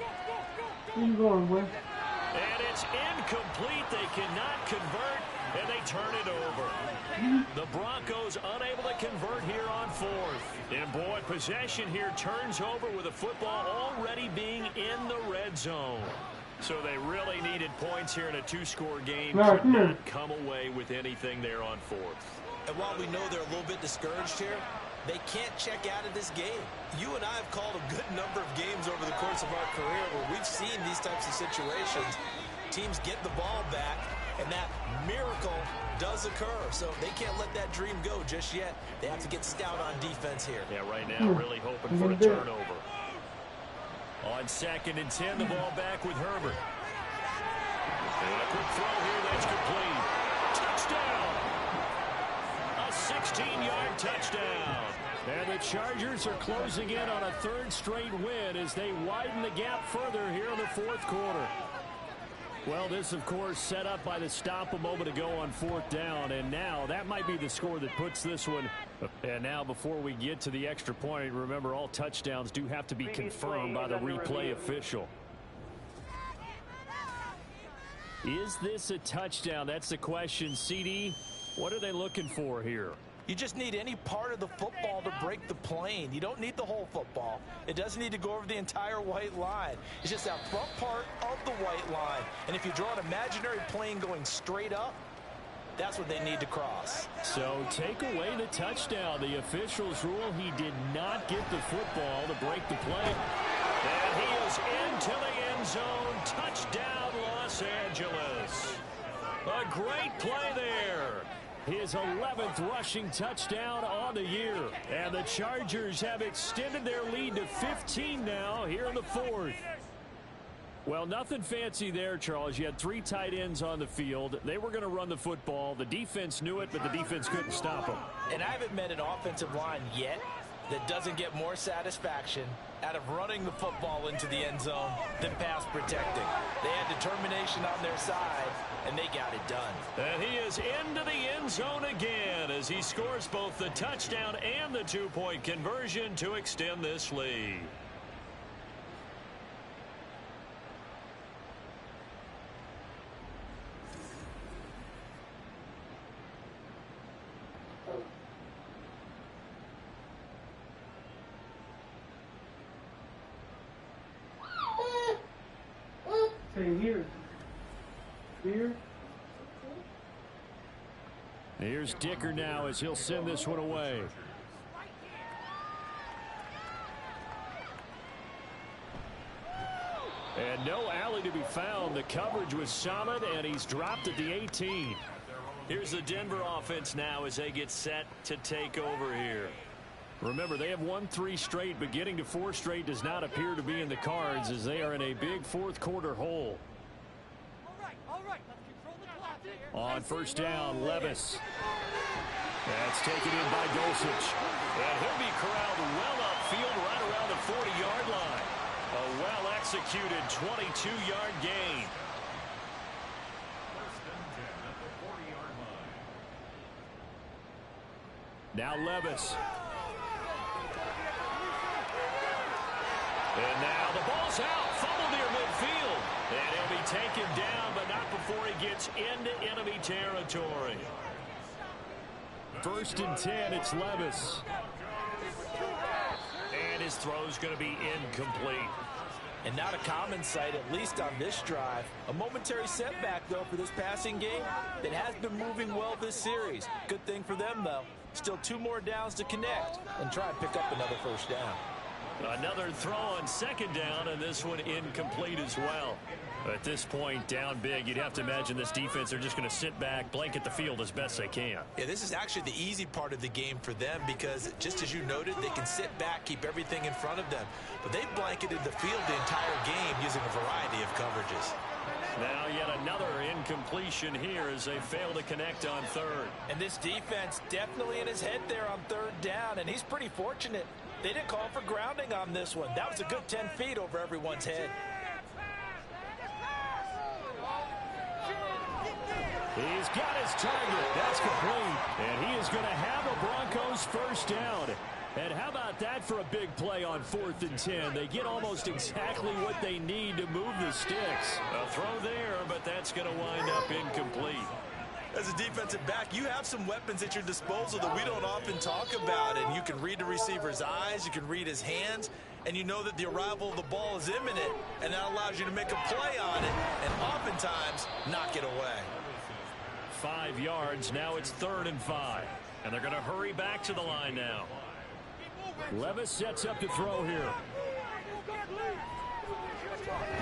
Where you going, boy? And it's incomplete. They cannot convert, and they turn it over. The Broncos unable to convert here on 4th. And boy, possession here turns over with the football already being in the red zone. So they really needed points here in a 2-score game. Could not come away with anything there on 4th. And while we know they're a little bit discouraged here, they can't check out of this game. You and I have called a good number of games over the course of our career where we've seen these types of situations. Teams get the ball back, and that miracle does occur. So they can't let that dream go just yet. They have to get stout on defense here. Yeah, right now really hoping for a turnover. On 2nd and 10, the ball back with Herbert. And a quick throw here that's complete. Touchdown! A 16-yard touchdown. And the Chargers are closing in on a 3rd straight win as they widen the gap further here in the 4th quarter. Well, this, of course, set up by the stop a moment ago on 4th down, and now that might be the score that puts this one. And now, before we get to the extra point, remember, all touchdowns do have to be confirmed by the replay official. Is this a touchdown? That's the question. CD, what are they looking for here? You just need any part of the football to break the plane. You don't need the whole football. It doesn't need to go over the entire white line. It's just that front part of the white line. And if you draw an imaginary plane going straight up, that's what they need to cross. So take away the touchdown. The officials rule he did not get the football to break the play. And he is into the end zone. Touchdown, Los Angeles. A great play there. His 11th rushing touchdown on the year. And the Chargers have extended their lead to 15 now here in the 4th. Well, nothing fancy there, Charles. You had 3 tight ends on the field. They were going to run the football. The defense knew it, but the defense couldn't stop them. And I haven't met an offensive line yet that doesn't get more satisfaction out of running the football into the end zone than pass protecting. They had determination on their side, and they got it done. And he is into the end zone again as he scores both the touchdown and the 2-point conversion to extend this lead. Say here. Here. Here's Dicker now as he'll send this one away. And no alley to be found. The coverage was solid, and he's dropped at the 18. Here's the Denver offense now as they get set to take over here. Remember, they have won 3 straight, but getting to 4 straight does not appear to be in the cards as they are in a big 4th quarter hole. On 1st down, Levis. That's taken in by Dulcich. And he'll be corralled well upfield right around the 40-yard line. A well-executed 22-yard gain. Now Levis. And now the ball's out. Fumble near midfield. And he'll be taken down, but not before he gets into enemy territory. 1st and 10, it's Levis. And his throw's going to be incomplete. And not a common sight, at least on this drive. A momentary setback, though, for this passing game that has been moving well this series. Good thing for them, though. Still 2 more downs to connect and try and pick up another 1st down. Another throw on 2nd down, and this one incomplete as well. At this point, down big, you'd have to imagine this defense are just going to sit back, blanket the field as best they can. Yeah, this is actually the easy part of the game for them because, just as you noted, they can sit back, keep everything in front of them. But they've blanketed the field the entire game using a variety of coverages. Now yet another incompletion here as they fail to connect on third. And this defense definitely in his head there on third down, and he's pretty fortunate. They didn't call for grounding on this one. That was a good 10 feet over everyone's head. He's got his target. That's complete. And he is going to have a Broncos first down. And how about that for a big play on 4th and 10? They get almost exactly what they need to move the sticks. A throw there, but that's going to wind up incomplete. As a defensive back, you have some weapons at your disposal that we don't often talk about. And you can read the receiver's eyes, you can read his hands, and you know that the arrival of the ball is imminent, and that allows you to make a play on it and oftentimes knock it away. 5 yards. Now it's 3rd and 5. And they're going to hurry back to the line now. Levis sets up to throw here.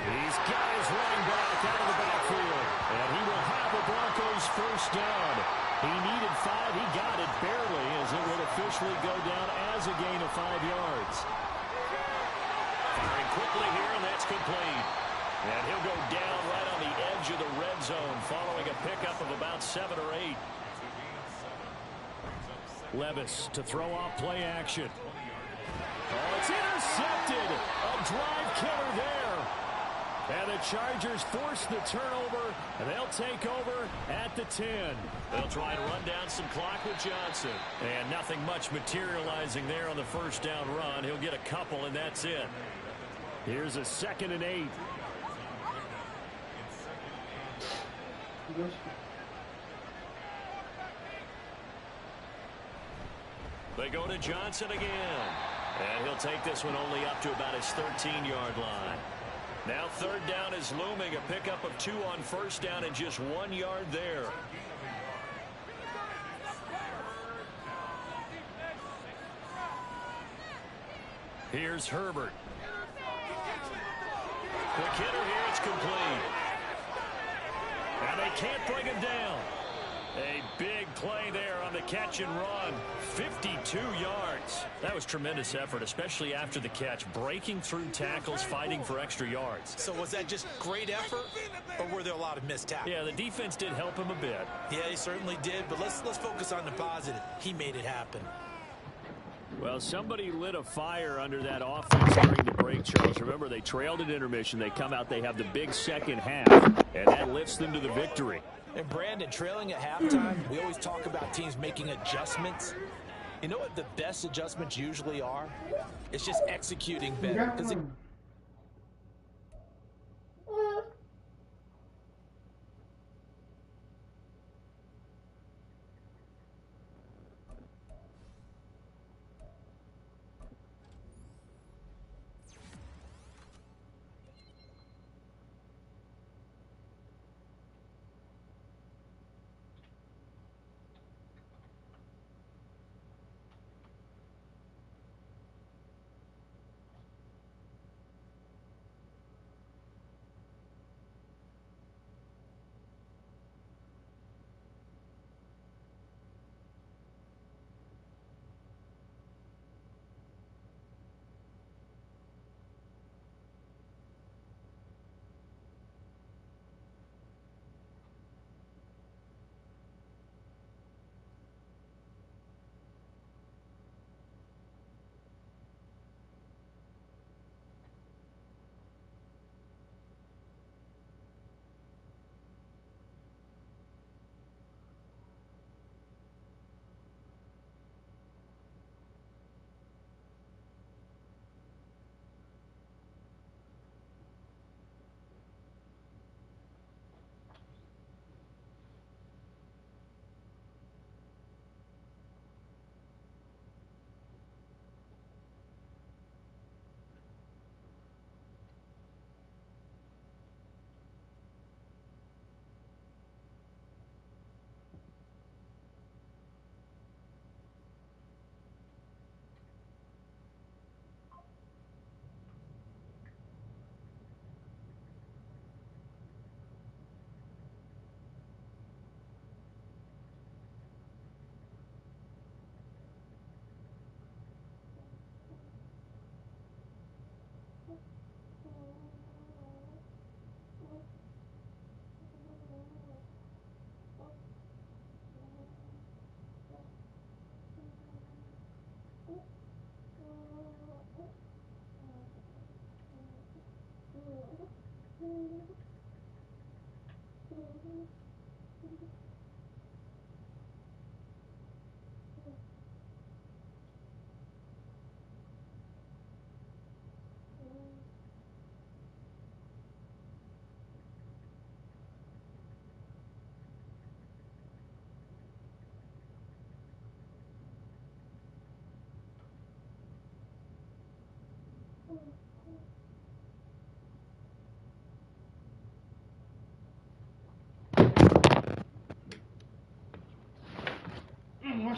He's got his running back out of the backfield. And he will have the Broncos first down. He needed 5. He got it barely as it would officially go down as a gain of 5 yards. Firing quickly here, and that's complete. And he'll go down right on the edge of the red zone following a pickup of about 7 or 8. Levis to throw off play action. Oh, it's intercepted. A drive killer there. And the Chargers force the turnover, and they'll take over at the 10. They'll try to run down some clock with Johnson. And nothing much materializing there on the first down run. He'll get a couple, and that's it. Here's a 2nd and 8. They go to Johnson again. And he'll take this one only up to about his 13-yard line. Now 3rd down is looming. A pickup of 2 on first down and just 1 yard there. Here's Herbert. Quick hitter here. It's complete. And they can't bring him down. A big play there on the catch and run. 52 yards. That was tremendous effort, especially after the catch. Breaking through tackles, fighting for extra yards. So was that just great effort, or were there a lot of missed tackles? Yeah, the defense did help him a bit. Yeah, he certainly did, but let's focus on the positive. He made it happen. Well, somebody lit a fire under that offense during the break, Charles. Remember, they trailed at intermission. They come out, they have the big second half, and that lifts them to the victory. And Brandon, trailing at halftime, we always talk about teams making adjustments. You know what the best adjustments usually are? It's just executing better.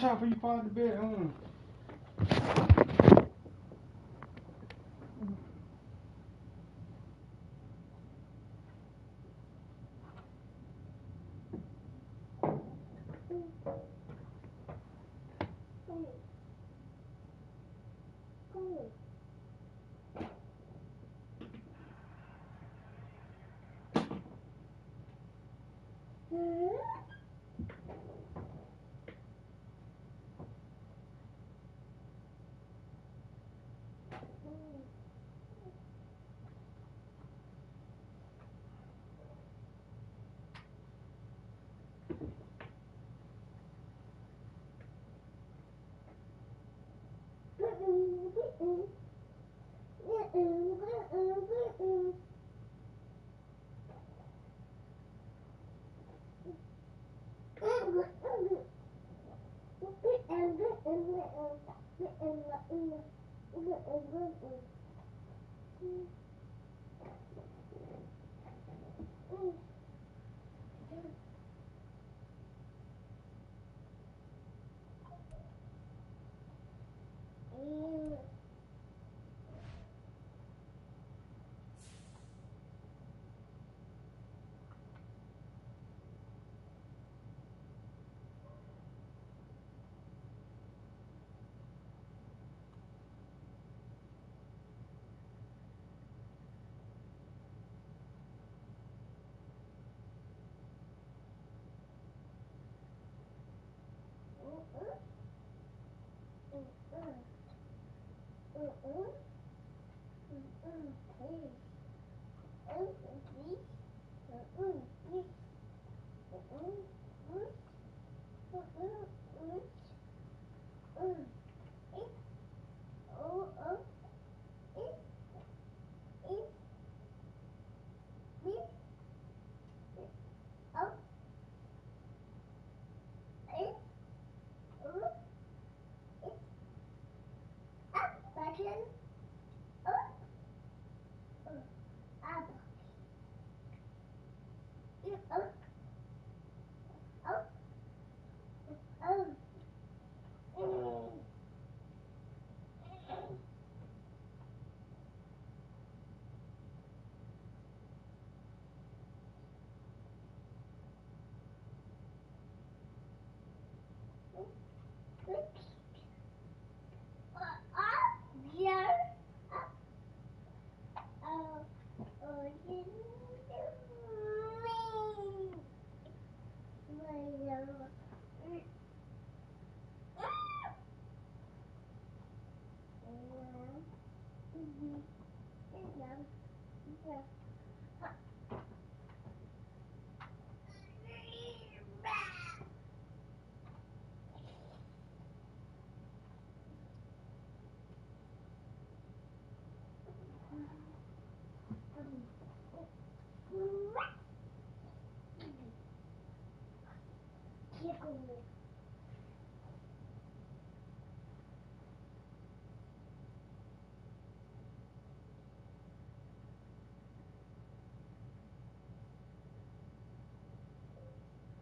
Watch out for you fall in the bed.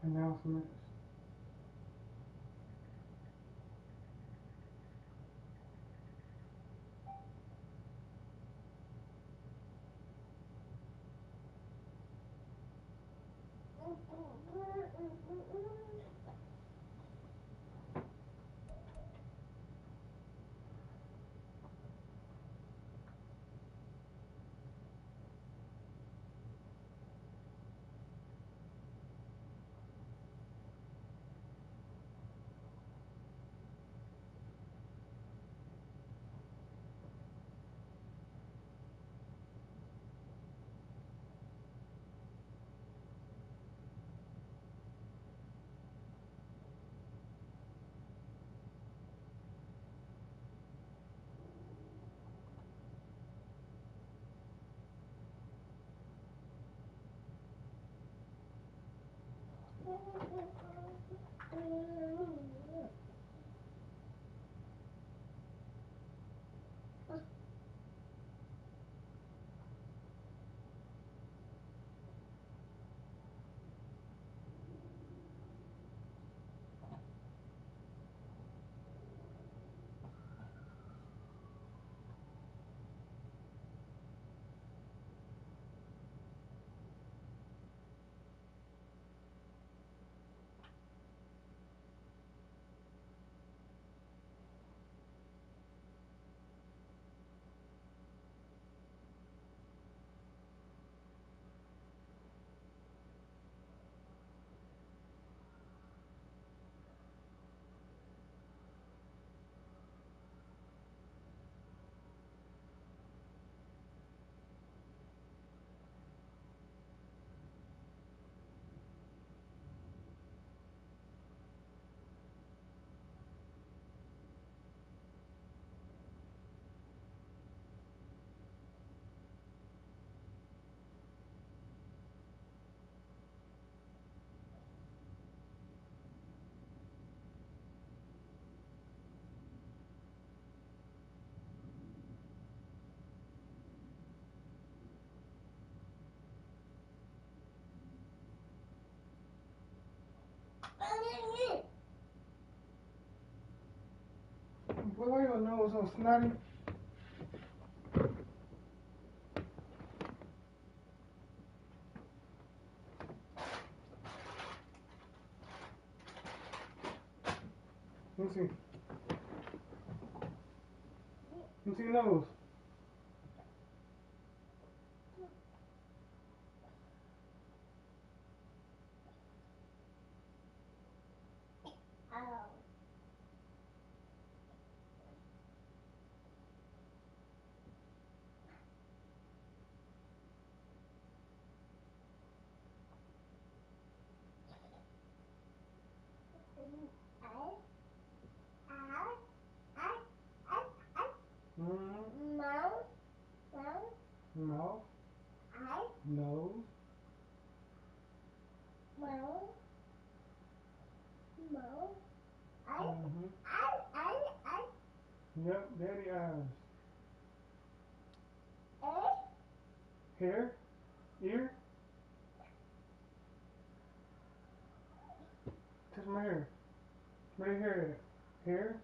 Announcements. your nose so snotty? Let me see. Let me see your nose. Mouth. Nose. Yep, daddy eyes. Hair. Ear. Touch my hair. Where your hair at? Hair.